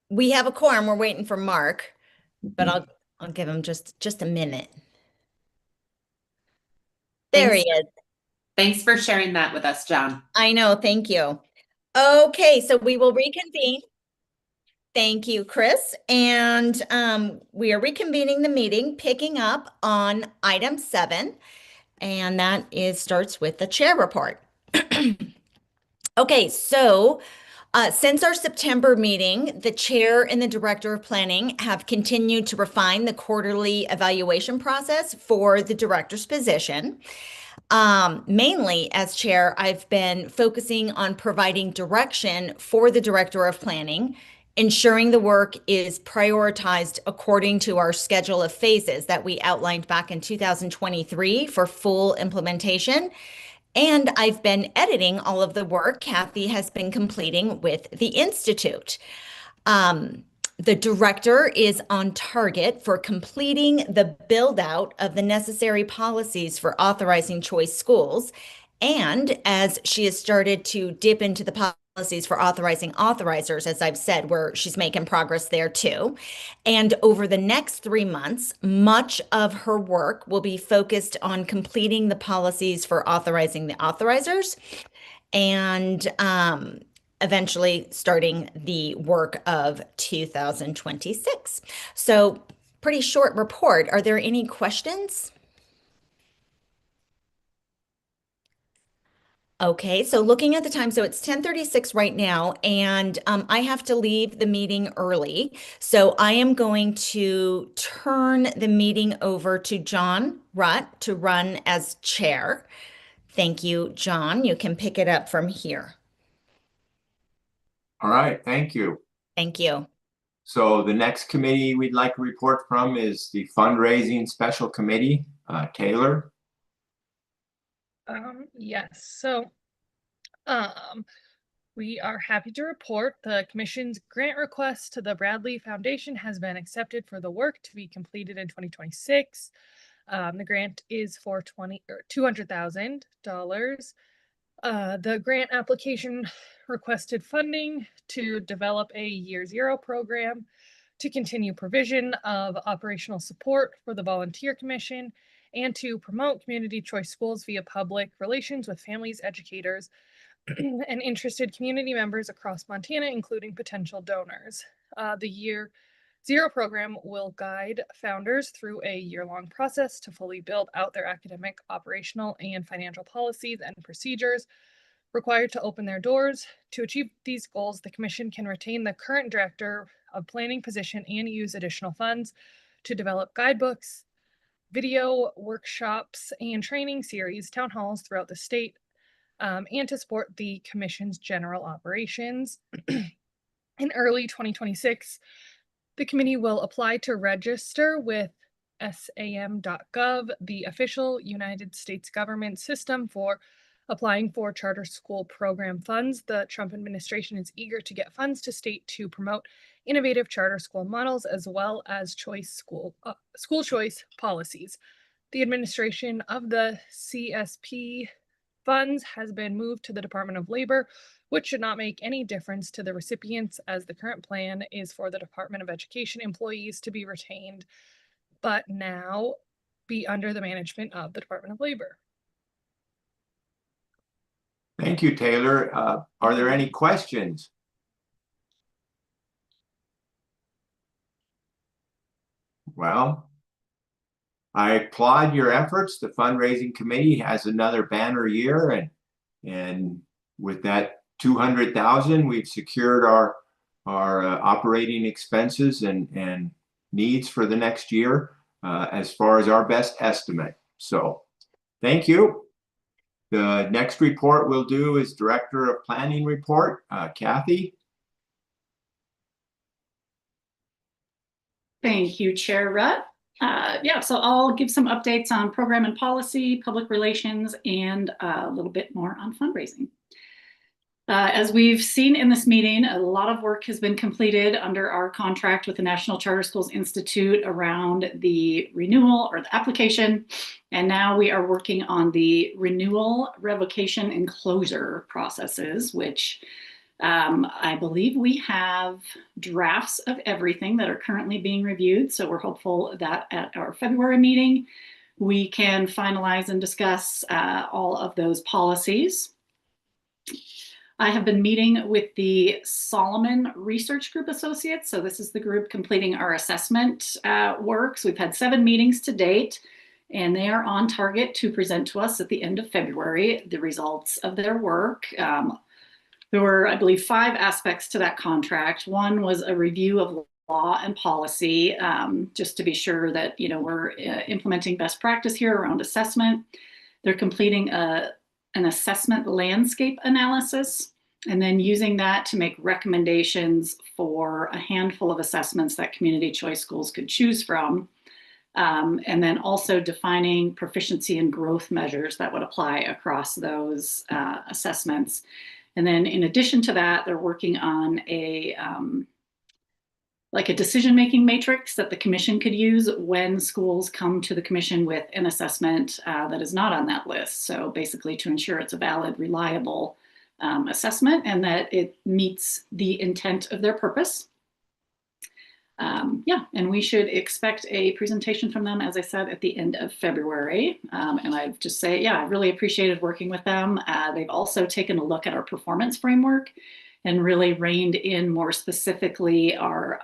We have a quorum. We're waiting for Mark, but I'll give him just a minute. There he is.
Thanks for sharing that with us, John.
I know. Thank you. Okay, so we will reconvene. Thank you, Chris. And we are reconvening the meeting, picking up on item 7, and that starts with the chair report. Okay, so since our September meeting, the chair and the director of planning have continued to refine the quarterly evaluation process for the director's position. Mainly as chair, I've been focusing on providing direction for the director of planning, ensuring the work is prioritized according to our schedule of phases that we outlined back in 2023 for full implementation. And I've been editing all of the work Kathy has been completing with the Institute. The director is on target for completing the build out of the necessary policies for authorizing choice schools. And as she has started to dip into the policies for authorizing authorizers, as I've said, where she's making progress there too. And over the next 3 months, much of her work will be focused on completing the policies for authorizing the authorizers and eventually starting the work of 2026. So pretty short report. Are there any questions? Okay, so looking at the time, so it's 10:36 right now, and I have to leave the meeting early. So I am going to turn the meeting over to John Rutt to run as chair. Thank you, John. You can pick it up from here.
All right, thank you.
Thank you.
So the next committee we'd like a report from is the fundraising special committee. Taylor?
Yes, so we are happy to report the Commission's grant request to the Bradley Foundation has been accepted for the work to be completed in 2026. The grant is for $200,000. The grant application requested funding to develop a Year Zero program to continue provision of operational support for the Volunteer Commission and to promote community choice schools via public relations with families, educators, and interested community members across Montana, including potential donors. The Year Zero program will guide founders through a year-long process to fully build out their academic, operational, and financial policies and procedures required to open their doors. To achieve these goals, the Commission can retain the current director of planning position and use additional funds to develop guidebooks, video workshops, and training series, town halls throughout the state, and to support the Commission's general operations. In early 2026, the committee will apply to register with SAM.gov, the official United States government system for applying for charter school program funds. The Trump administration is eager to get funds to state to promote innovative charter school models as well as school choice policies. The administration of the CSP funds has been moved to the Department of Labor, which should not make any difference to the recipients, as the current plan is for the Department of Education employees to be retained, but now be under the management of the Department of Labor.
Thank you, Taylor. Are there any questions? Well, I applaud your efforts. The fundraising committee has another banner year, and with that 200,000, we've secured our operating expenses and needs for the next year as far as our best estimate. So, thank you. The next report we'll do is Director of Planning report, Kathy.
Thank you, Chair Rutt. Yeah, so I'll give some updates on program and policy, public relations, and a little bit more on fundraising. As we've seen in this meeting, a lot of work has been completed under our contract with the National Charter Schools Institute around the renewal or the application. And now we are working on the renewal, revocation, and closure processes, which I believe we have drafts of everything that are currently being reviewed. So we're hopeful that at our February meeting, we can finalize and discuss all of those policies. I have been meeting with the Solomon Research Group Associates. So this is the group completing our assessment work. So we've had 7 meetings to date, and they are on target to present to us at the end of February the results of their work. There were, I believe, 5 aspects to that contract. One was a review of law and policy, just to be sure that we're implementing best practice here around assessment. They're completing an assessment landscape analysis, and then using that to make recommendations for a handful of assessments that community choice schools could choose from. And then also defining proficiency and growth measures that would apply across those assessments. And then in addition to that, they're working on a decision-making matrix that the commission could use when schools come to the commission with an assessment that is not on that list. So basically to ensure it's a valid, reliable assessment and that it meets the intent of their purpose. Yeah, and we should expect a presentation from them, as I said, at the end of February. And I'd just say, yeah, I really appreciated working with them. They've also taken a look at our performance framework and really reined in more specifically our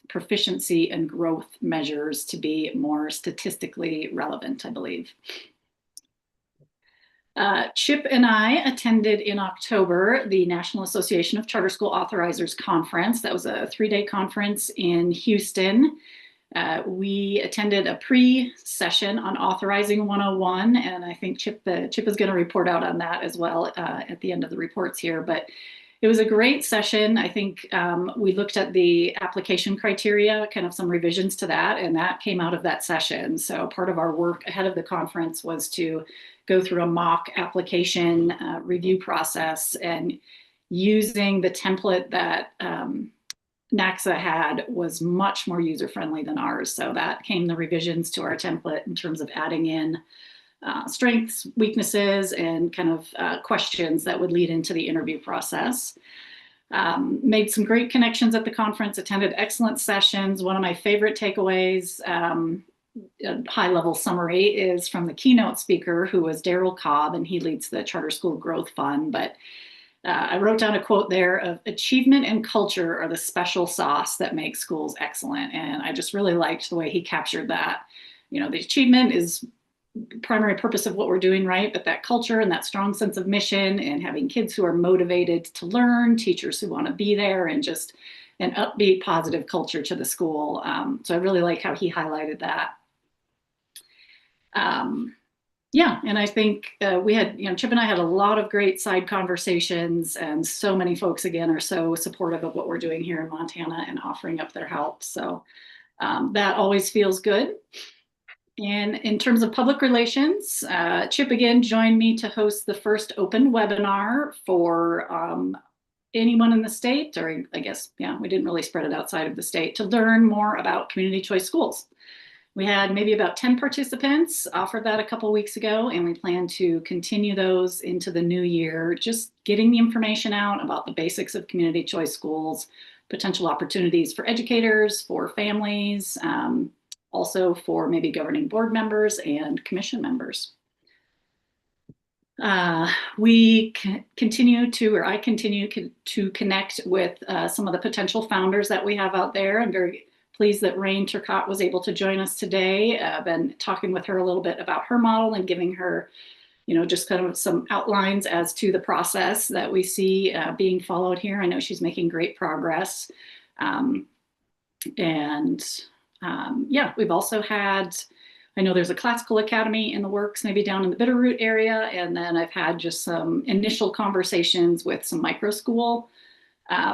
proficiency and growth measures to be more statistically relevant, I believe. Chip and I attended in October the National Association of Charter School Authorizers Conference. That was a 3-day conference in Houston. We attended a pre-session on Authorizing 101, and I think Chip is going to report out on that as well at the end of the reports here. But it was a great session. I think we looked at the application criteria, kind of some revisions to that, and that came out of that session. So part of our work ahead of the conference was to go through a mock application review process, and using the template that NACSA had was much more user-friendly than ours. So that came the revisions to our template in terms of adding in strengths, weaknesses, and kind of questions that would lead into the interview process. Made some great connections at the conference, attended excellent sessions. One of my favorite takeaways, a high-level summary, is from the keynote speaker, who was Daryl Cobb, and he leads the Charter School Growth Fund. But I wrote down a quote there of "Achievement and culture are the special sauce that makes schools excellent." And I just really liked the way he captured that. The achievement is primary purpose of what we're doing, right? But that culture and that strong sense of mission and having kids who are motivated to learn, teachers who want to be there, and just an upbeat, positive culture to the school. So I really like how he highlighted that. Yeah, and I think we had, Chip and I had a lot of great side conversations, and so many folks, again, are so supportive of what we're doing here in Montana and offering up their help. So that always feels good. And in terms of public relations, Chip again joined me to host the first open webinar for anyone in the state, or I guess, yeah, we didn't really spread it outside of the state, to learn more about community choice schools. We had maybe about 10 participants, offered that a couple weeks ago, and we plan to continue those into the new year, just getting the information out about the basics of community choice schools, potential opportunities for educators, for families, also for maybe governing board members and commission members. I continue to connect with some of the potential founders that we have out there. I'm very pleased that Rain Turcotte was able to join us today. I've been talking with her a little bit about her model and giving her, just kind of some outlines as to the process that we see being followed here. I know she's making great progress. Yeah, we've also had I know there's a classical academy in the works, maybe down in the Bitterroot area. And then I've had just some initial conversations with some micro school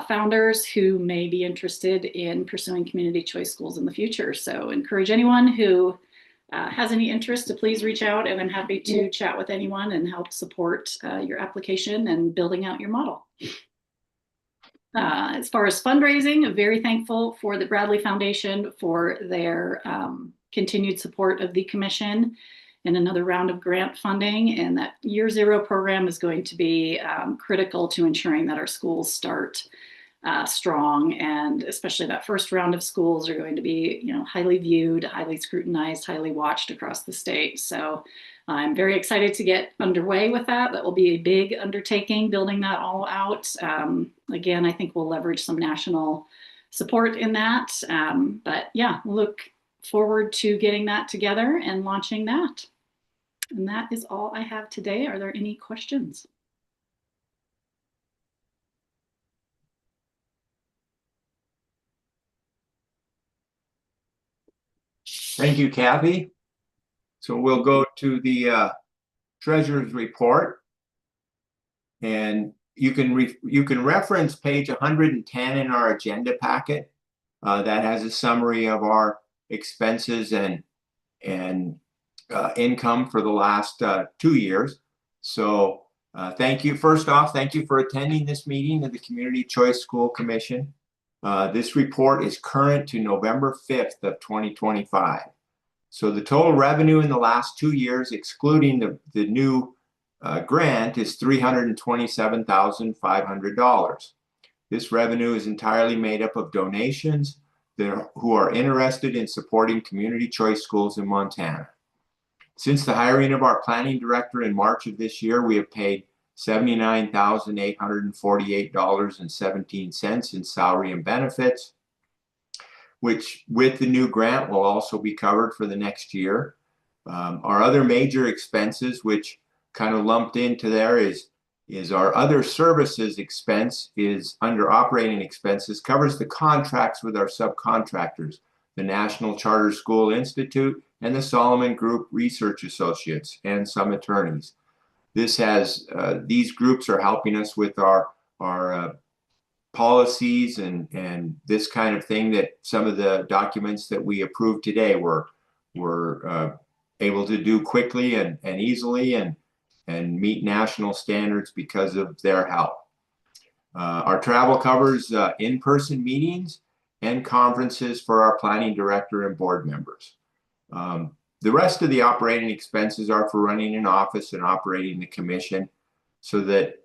founders who may be interested in pursuing community choice schools in the future. So encourage anyone who has any interest to please reach out, and I'm happy to chat with anyone and help support your application and building out your model. As far as fundraising, I'm very thankful for the Bradley Foundation for their continued support of the commission and another round of grant funding. And that Year Zero program is going to be critical to ensuring that our schools start strong, and especially that first round of schools are going to be, highly viewed, highly scrutinized, highly watched across the state. So I'm very excited to get underway with that. That will be a big undertaking, building that all out. Again, I think we'll leverage some national support in that. But yeah, look forward to getting that together and launching that. And that is all I have today. Are there any questions?
Thank you, Kathy. So we'll go to the treasurer's report, and you can reference page 110 in our agenda packet. That has a summary of our expenses and income for the last 2 years. So thank you. First off, thank you for attending this meeting of the Community Choice School Commission. This report is current to November 5th of 2025. So the total revenue in the last 2 years, excluding the new grant, is $327,500. This revenue is entirely made up of donations who are interested in supporting community choice schools in Montana. Since the hiring of our planning director in March of this year, we have paid $79,848.17 in salary and benefits, which with the new grant will also be covered for the next year. Our other major expenses, which kind of lumped into there, is our other services expense is under operating expenses, covers the contracts with our subcontractors, the National Charter School Institute and the Solomon Group Research Associates, and some attorneys. This has these groups are helping us with our policies and this kind of thing, that some of the documents that we approved today were able to do quickly and easily and meet national standards because of their help. Our travel covers in-person meetings and conferences for our planning director and board members. The rest of the operating expenses are for running an office and operating the commission, so that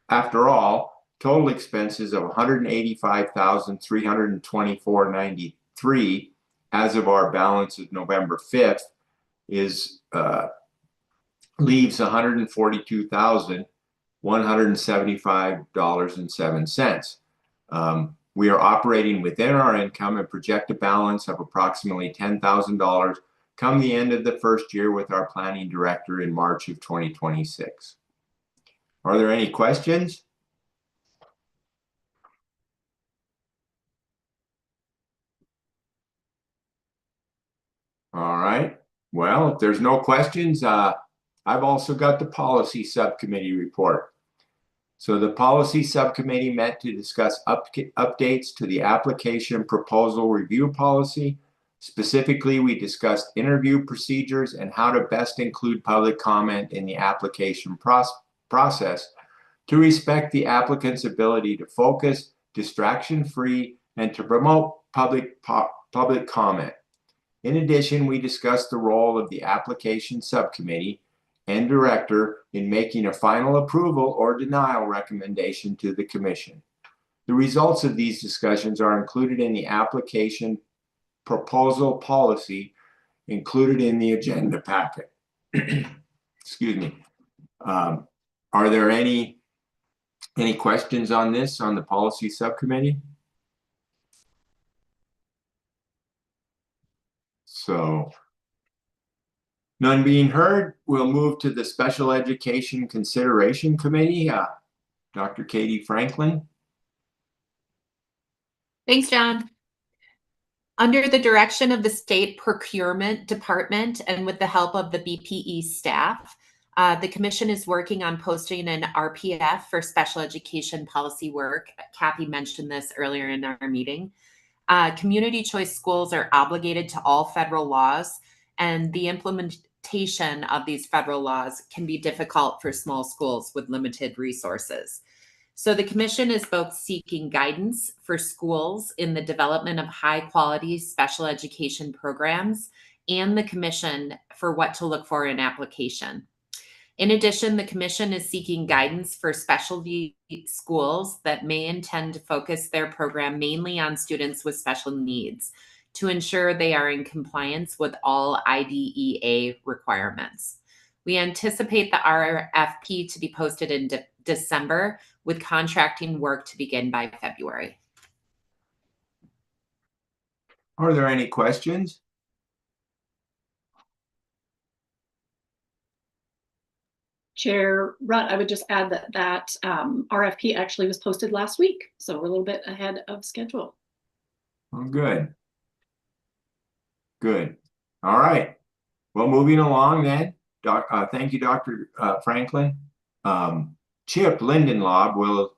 after all, total expenses of $185,324.93 as of our balance of November 5th is leaves $142,175.07. We are operating within our income and project a balance of approximately $10,000 come the end of the first year with our planning director in March of 2026. Are there any questions? All right. Well, if there's no questions, I've also got the policy subcommittee report. So the policy subcommittee met to discuss updates to the application proposal review policy. Specifically, we discussed interview procedures and how to best include public comment in the application process to respect the applicant's ability to focus, distraction-free, and to promote public comment. In addition, we discussed the role of the application subcommittee and director in making a final approval or denial recommendation to the commission. The results of these discussions are included in the application proposal policy included in the agenda packet. Excuse me. Are there any questions on this, on the policy subcommittee? So, none being heard, we'll move to the Special Education Consideration Committee. Dr. Katie Franklin.
Thanks, John. Under the direction of the state procurement department and with the help of the BPE staff, the commission is working on posting an RPF for special education policy work. Kathy mentioned this earlier in our meeting. Community choice schools are obligated to all federal laws, and the implementation of these federal laws can be difficult for small schools with limited resources. So the commission is both seeking guidance for schools in the development of high quality special education programs and the commission for what to look for in application. In addition, the commission is seeking guidance for specialty schools that may intend to focus their program mainly on students with special needs to ensure they are in compliance with all IDEA requirements. We anticipate the RFP to be posted in December, with contracting work to begin by February.
Are there any questions?
Chair Rutt, I would just add that RFP actually was posted last week, so we're a little bit ahead of schedule.
Oh, good. Good. All right. Well, moving along then. Thank you, Dr. Franklin. Chip Lindenlaub will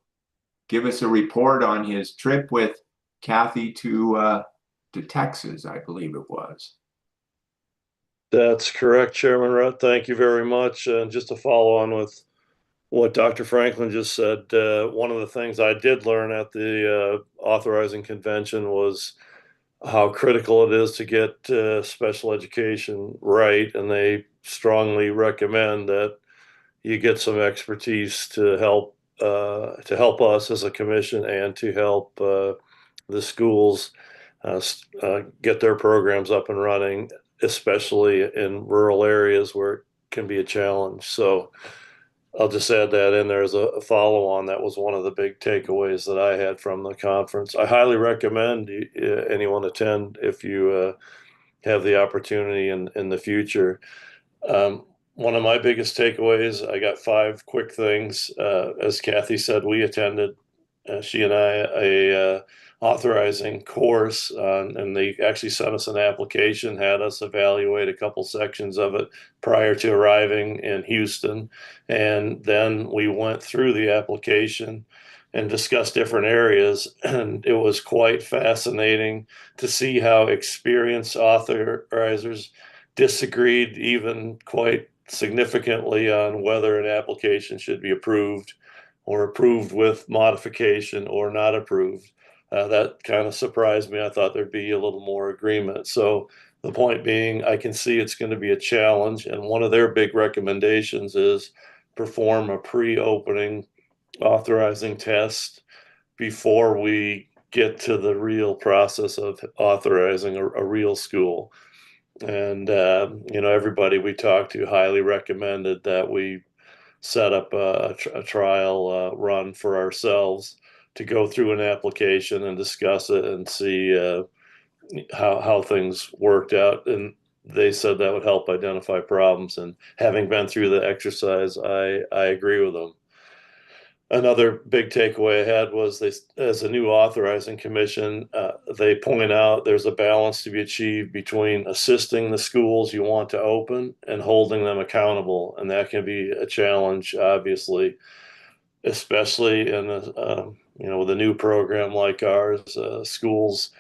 give us a report on his trip with Kathy to Texas, I believe it was.
That's correct, Chairman Rutt. Thank you very much. And just to follow on with what Dr. Franklin just said, one of the things I did learn at the authorizing convention was how critical it is to get special education right. And they strongly recommend that you get some expertise to help us as a commission and to help the schools get their programs up and running, especially in rural areas where it can be a challenge. So I'll just add that in there as a follow on. That was one of the big takeaways that I had from the conference. I highly recommend anyone attend if you have the opportunity in the future. One of my biggest takeaways, I got 5 quick things. As Kathy said, we attended, she and I, a authorizing course, and they actually sent us an application, had us evaluate a couple sections of it prior to arriving in Houston. And then we went through the application and discussed different areas. And it was quite fascinating to see how experienced authorizers disagreed even quite significantly on whether an application should be approved or approved with modification or not approved. That kind of surprised me. I thought there'd be a little more agreement. So the point being, I can see it's going to be a challenge. And one of their big recommendations is perform a pre-opening authorizing test before we get to the real process of authorizing a real school. And, everybody we talked to highly recommended that we set up a trial run for ourselves to go through an application and discuss it and see how things worked out. And they said that would help identify problems. And having been through the exercise, I agree with them. Another big takeaway I had was as a new authorizing commission, they point out there's a balance to be achieved between assisting the schools you want to open and holding them accountable. And that can be a challenge, obviously, especially in with a new program like ours. Schools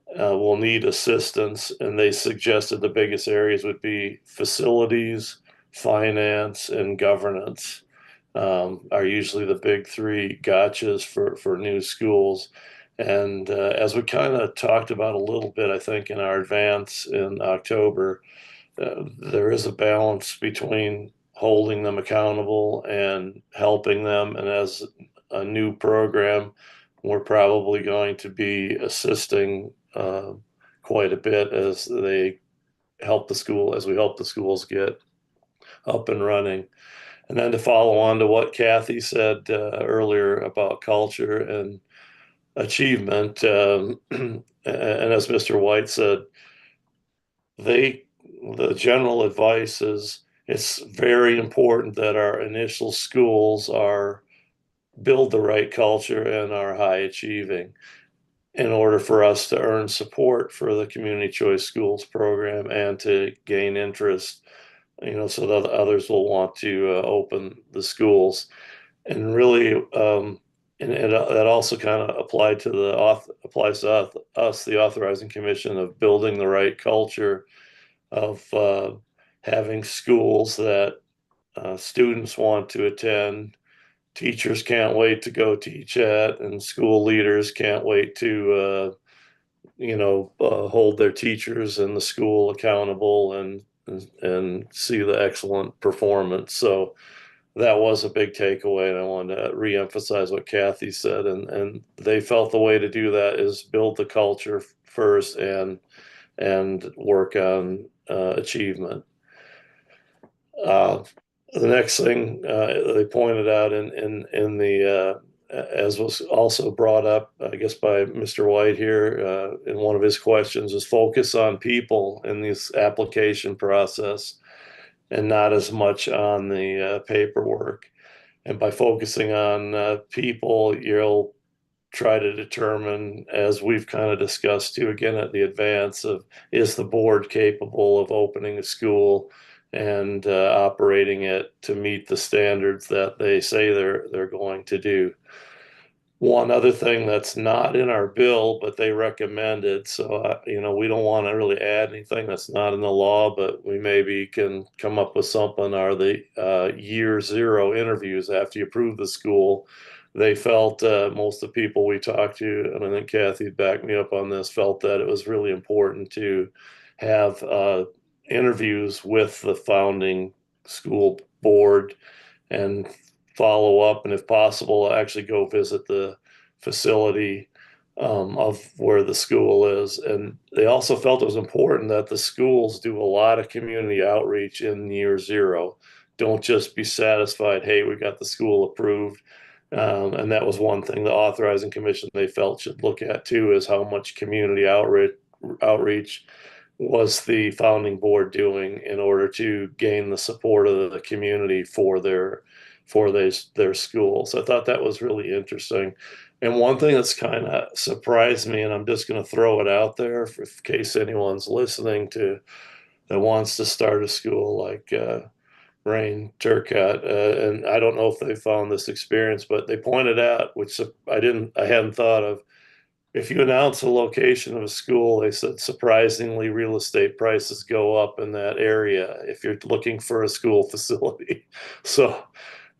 will need assistance, and they suggested the biggest areas would be facilities, finance, and governance. Are usually the big 3 gotchas for new schools. And as we kind of talked about a little bit, I think in our advance in October, there is a balance between holding them accountable and helping them. And as a new program, we're probably going to be assisting quite a bit as we help the schools get up and running. And then to follow on to what Kathy said earlier about culture and achievement, and as Mr. White said, the general advice is it's very important that our initial schools build the right culture and are high achieving. in order for us to earn support for the Community Choice Schools program and to gain interest, so that others will want to open the schools. And really, and that also kind of applies to us, the authorizing commission, of building the right culture of having schools that students want to attend, teachers can't wait to go teach at, and school leaders can't wait to hold their teachers and the school accountable and see the excellent performance. So that was a big takeaway, and I wanted to reemphasize what Kathy said. And they felt the way to do that is build the culture first and work on achievement. The next thing they pointed out in the as was also brought up, I guess, by Mr. White here in one of his questions, is focus on people in this application process and not as much on the paperwork. And by focusing on people, you'll try to determine, as we've kind of discussed too, again at the advance, of is the board capable of opening a school and operating it to meet the standards that they say they're going to do. One other thing that's not in our bill, but they recommended, so we don't want to really add anything that's not in the law, but we maybe can come up with something, are the year zero interviews after you approve the school. They felt, most of the people we talked to, and I think Kathy backed me up on this, felt that it was really important to have interviews with the founding school board and follow up, and if possible, actually go visit the facility of where the school is. And they also felt it was important that the schools do a lot of community outreach in year zero. Don't just be satisfied, hey, we got the school approved. And that was one thing the authorizing commission they felt should look at too, is how much community outreach was the founding board doing in order to gain the support of the community for their schools. I thought that was really interesting. And one thing that's kind of surprised me, and I'm just going to throw it out there in case anyone's listening that wants to start a school like Rain Turcotte, and I don't know if they found this experience, but they pointed out, which I hadn't thought of, if you announce a location of a school, they said surprisingly real estate prices go up in that area if you're looking for a school facility. So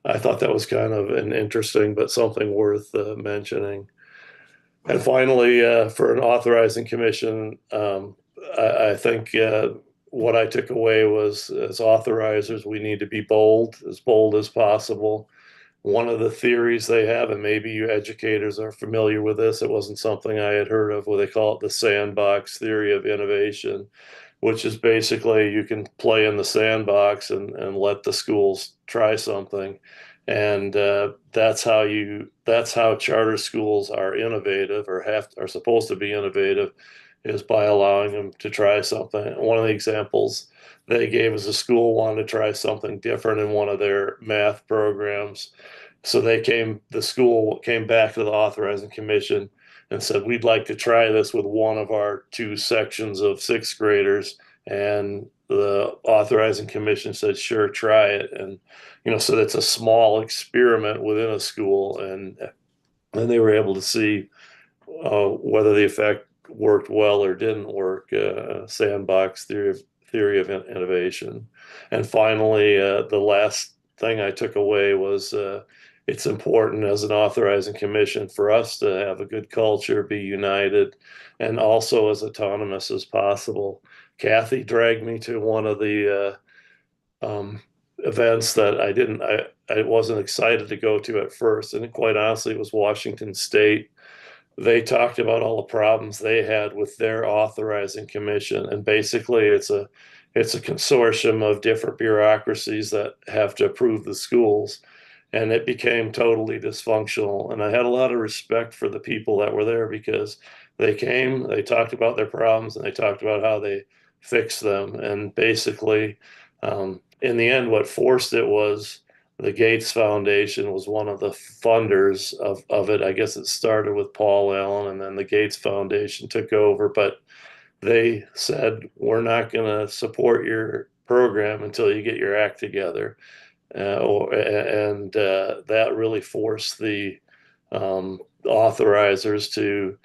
I thought that was kind of an interesting, but something worth mentioning. And finally, for an authorizing commission, I think what I took away was, as authorizers, we need to be bold as possible. One of the theories they have, and maybe you educators are familiar with this, it wasn't something I had heard of, where they call it the sandbox theory of innovation, which is basically you can play in the sandbox and let the schools try something. And that's how charter schools are innovative, or are supposed to be innovative, is by allowing them to try something. One of the examples they gave is a school wanted to try something different in one of their math programs. So the school came back to the authorizing commission and said, we'd like to try this with one of our 2 sections of 6th graders. And the authorizing commission said, sure, try it. And, so that's a small experiment within a school. And they were able to see whether the effect worked well or didn't work. Sandbox theory of innovation. And finally, the last thing I took away was it's important as an authorizing commission for us to have a good culture, be united, and also as autonomous as possible. Kathy dragged me to one of the events that I wasn't excited to go to at first, and quite honestly, it was Washington State. They talked about all the problems they had with their authorizing commission, and basically it's a consortium of different bureaucracies that have to approve the schools, and it became totally dysfunctional. And I had a lot of respect for the people that were there, because they came, they talked about their problems, and they talked about how they fixed them. And basically, in the end, what forced it was The Gates Foundation was one of the funders of it. I guess it started with Paul Allen, and then the Gates Foundation took over, but they said, we're not going to support your program until you get your act together. That really forced the authorizers to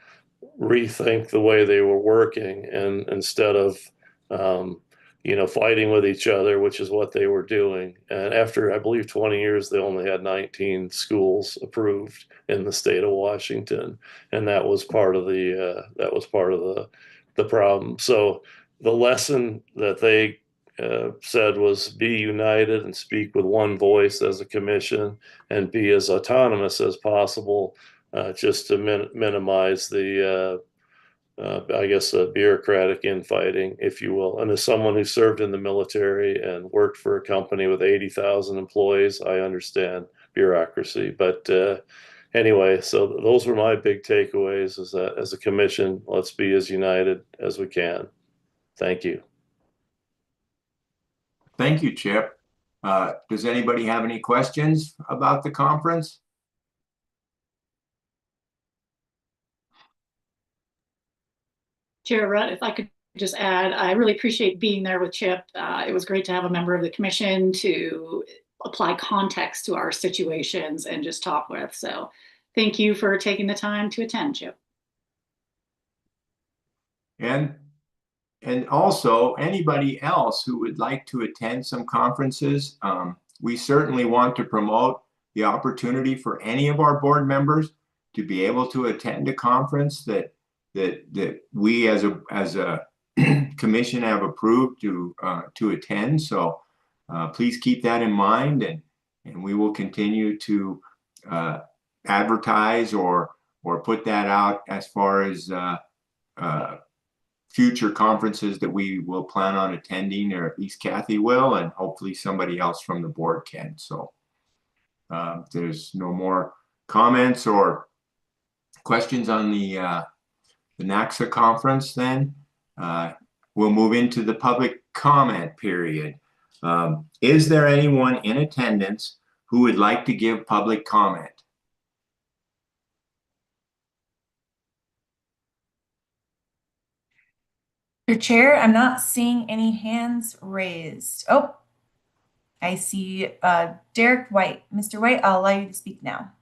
rethink the way they were working, and instead of fighting with each other, which is what they were doing. And after, I believe, 20 years, they only had 19 schools approved in the state of Washington, and that was part of the problem. So the lesson that they said was be united and speak with one voice as a commission, and be as autonomous as possible, just to minimize the bureaucratic infighting, if you will. And as someone who served in the military and worked for a company with 80,000 employees, I understand bureaucracy. But anyway, so those were my big takeaways, is that as a commission, let's be as united as we can. Thank you.
Thank you, Chip. Does anybody have any questions about the conference?
Chair Rutt, if I could just add, I really appreciate being there with Chip. It was great to have a member of the commission to apply context to our situations and just talk with. So thank you for taking the time to attend, Chip.
And also anybody else who would like to attend some conferences, we certainly want to promote the opportunity for any of our board members to be able to attend a conference that we as a commission have approved to attend. So please keep that in mind, and we will continue to advertise or put that out as far as future conferences that we will plan on attending, or at least Kathy will, and hopefully somebody else from the board can. So there's no more comments or questions on the NACSA conference, then we'll move into the public comment period. Is there anyone in attendance who would like to give public comment?
Your Chair, I'm not seeing any hands raised. Oh, I see Derek White. Mr. White, I'll allow you to speak now.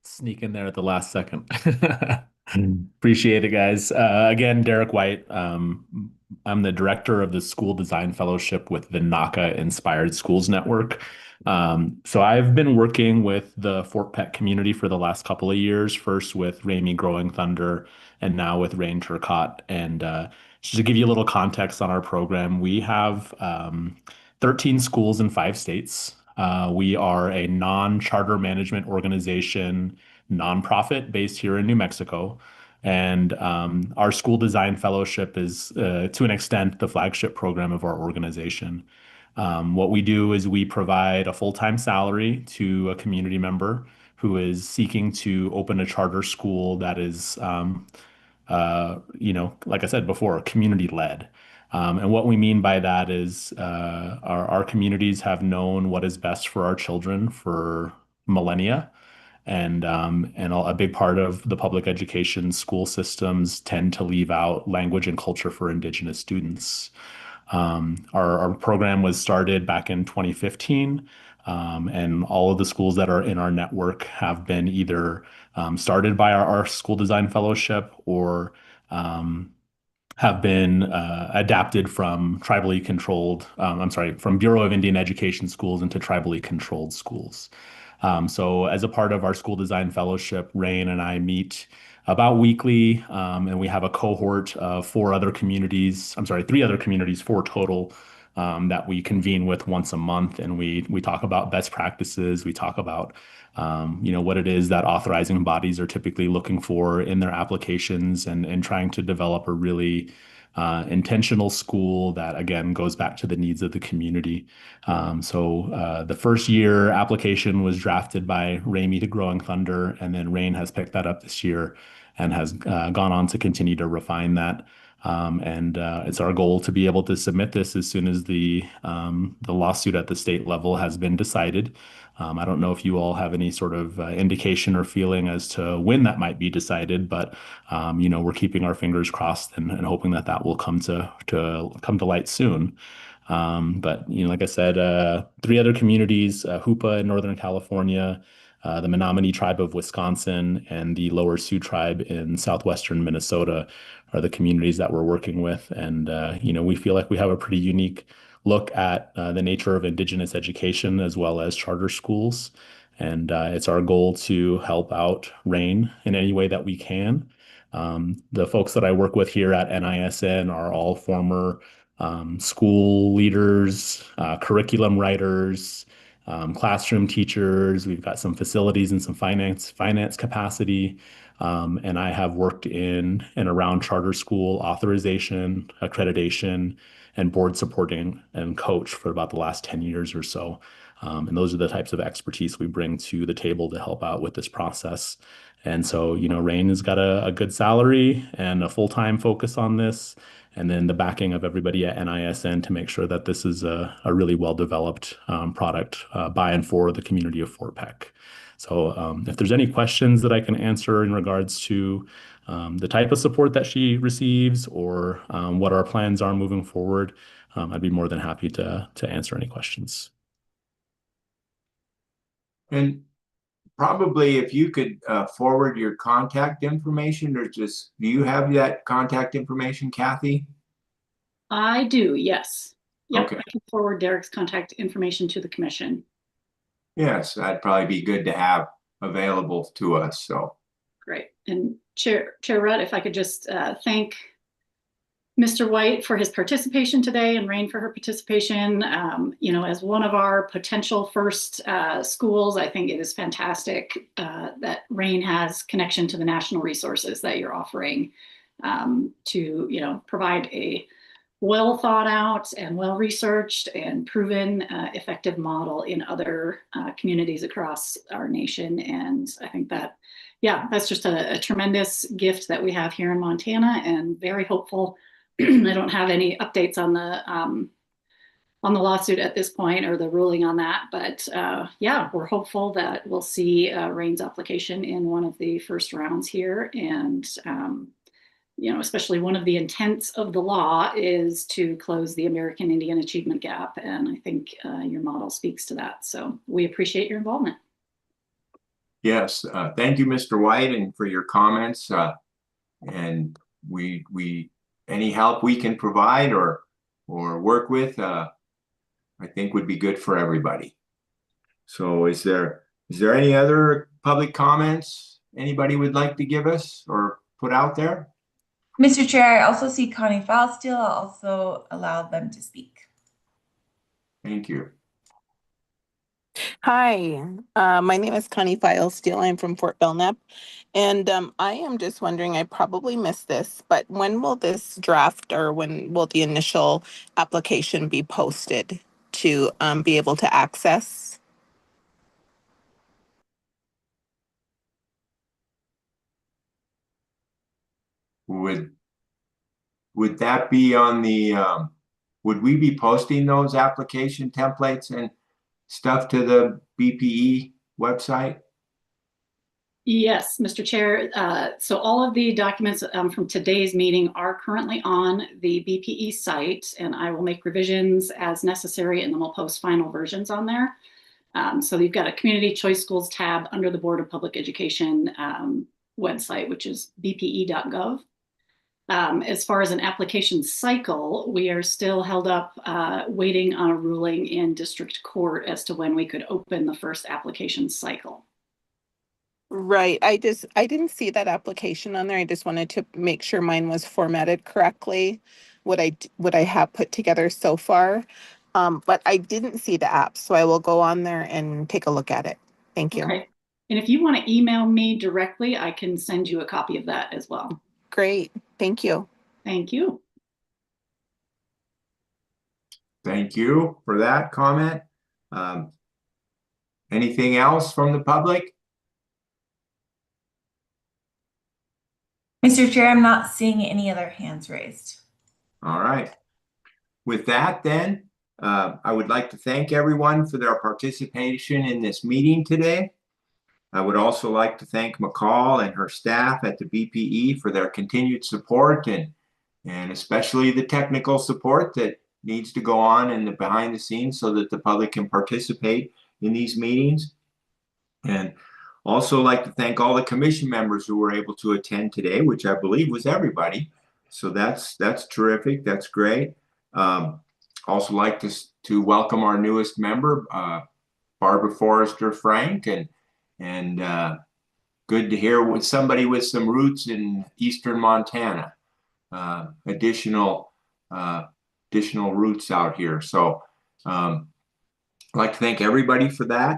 Sneak in there at the last second. Appreciate it, guys. Again, Derek White. I'm the director of the School Design Fellowship with the NACA Inspired Schools Network. So I've been working with the Fort Peck community for the last couple of years, first with Ramey Growing Thunder and now with Rain Turcotte. And just to give you a little context on our program, we have 13 schools in 5 states. We are a non-charter management organization, nonprofit based here in New Mexico. And our School Design Fellowship is, to an extent, the flagship program of our organization. What we do is we provide a full-time salary to a community member who is seeking to open a charter school that is, like I said before, community-led. And what we mean by that is our communities have known what is best for our children for millennia. And a big part of the public education school systems tend to leave out language and culture for Indigenous students. Our program was started back in 2015, and all of the schools that are in our network have been either started by our School Design Fellowship or have been adapted from from Bureau of Indian Education schools into tribally controlled schools. So as a part of our School Design Fellowship, Rain and I meet about weekly, and we have a cohort of 4 other communities, 4 total, that we convene with once a month. And we talk about best practices. We talk about, what it is that authorizing bodies are typically looking for in their applications, and trying to develop a really intentional school that, again, goes back to the needs of the community. So the first year application was drafted by Ramey to Growing Thunder, and then Rain has picked that up this year and has gone on to continue to refine that. And it's our goal to be able to submit this as soon as the lawsuit at the state level has been decided. I don't know if you all have any sort of indication or feeling as to when that might be decided, but we're keeping our fingers crossed and hoping that that will come to light soon. But like I said, 3 other communities, Hoopa in Northern California, the Menominee Tribe of Wisconsin, and the Lower Sioux Tribe in southwestern Minnesota are the communities that we're working with. And, we feel like we have a pretty unique look at the nature of Indigenous education as well as charter schools. And it's our goal to help out RAIN in any way that we can. The folks that I work with here at NISN are all former school leaders, curriculum writers, classroom teachers. We've got some facilities and some finance capacity. And I have worked in and around charter school authorization, accreditation, and board supporting and coach for about the last 10 years or so. And those are the types of expertise we bring to the table to help out with this process. And so, RAIN has got a good salary and a full-time focus on this, and then the backing of everybody at NISN to make sure that this is a really well-developed product by and for the community of Fort Peck. So if there's any questions that I can answer in regards to the type of support that she receives or what our plans are moving forward, I'd be more than happy to answer any questions.
And probably if you could forward your contact information, or do you have that contact information, Kathy?
I do, yes. Yep,
Okay.
I can forward Derek's contact information to the commission.
Yes, that'd probably be good to have available to us. So
Great. And Chair Rudd, if I could just thank Mr. White for his participation today and RAIN for her participation. As one of our potential first schools, I think it is fantastic that RAIN has connection to the national resources that you're offering to, provide a well thought out and well researched and proven effective model in other communities across our nation. And I think that, that's just a tremendous gift that we have here in Montana, and very hopeful. I don't have any updates on the lawsuit at this point, or the ruling on that, but we're hopeful that we'll see RAIN's application in one of the first rounds here. And especially one of the intents of the law is to close the American Indian Achievement Gap, and I think your model speaks to that. So we appreciate your involvement.
yes, thank you, Mr. White, and for your comments. And we any help we can provide or work with, I think would be good for everybody. So is there any other public comments anybody would like to give us or put out there?
Mr. Chair, I also see Connie Falsteel. I'll also allow them to speak.
Thank you.
Hi, my name is Connie Filesteel. I'm from Fort Belknap. And I am just wondering, I probably missed this, but when will this draft, or when will the initial application be posted to be able to access?
Would that be on the, would we be posting those application templates and stuff to the BPE website?
Yes, Mr. Chair. So all of the documents from today's meeting are currently on the BPE site, and I will make revisions as necessary, and then we'll post final versions on there. So you've got a Community Choice Schools tab under the Board of Public Education website, which is bpe.gov. As far as an application cycle, we are still held up waiting on a ruling in district court as to when we could open the first application cycle.
Right. I didn't see that application on there. I just wanted to make sure mine was formatted correctly, what I have put together so far. But I didn't see the app, so I will go on there and take a look at it. Thank you.
Okay. And if you want to email me directly, I can send you a copy of that as well.
Great. Thank you.
Thank you.
Thank you for that comment. Anything else from the public?
Mr. Chair, I'm not seeing any other hands raised.
All right. With that, then, I would like to thank everyone for their participation in this meeting today. I would also like to thank McCall and her staff at the BPE for their continued support and especially the technical support that needs to go on in the behind the scenes so that the public can participate in these meetings. And also like to thank all the commission members who were able to attend today, which I believe was everybody. So that's terrific. That's great. Also like to welcome our newest member, Barbara Forrester Frank, and good to hear with somebody with some roots in Eastern Montana, additional roots out here. So I'd like to thank everybody for that,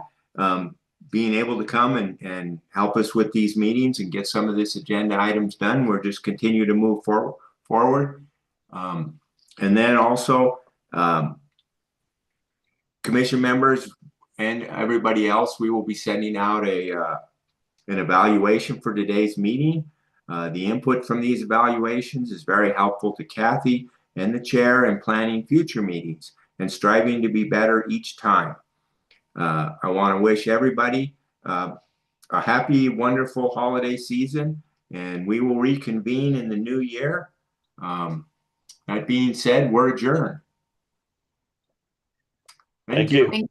being able to come and help us with these meetings and get some of this agenda items done. We'll just continue to move forward. And then also commission members and everybody else, we will be sending out an evaluation for today's meeting. The input from these evaluations is very helpful to Kathy and the chair in planning future meetings and striving to be better each time. I want to wish everybody a happy, wonderful holiday season, and we will reconvene in the new year. That being said, we're adjourned.
Thank you.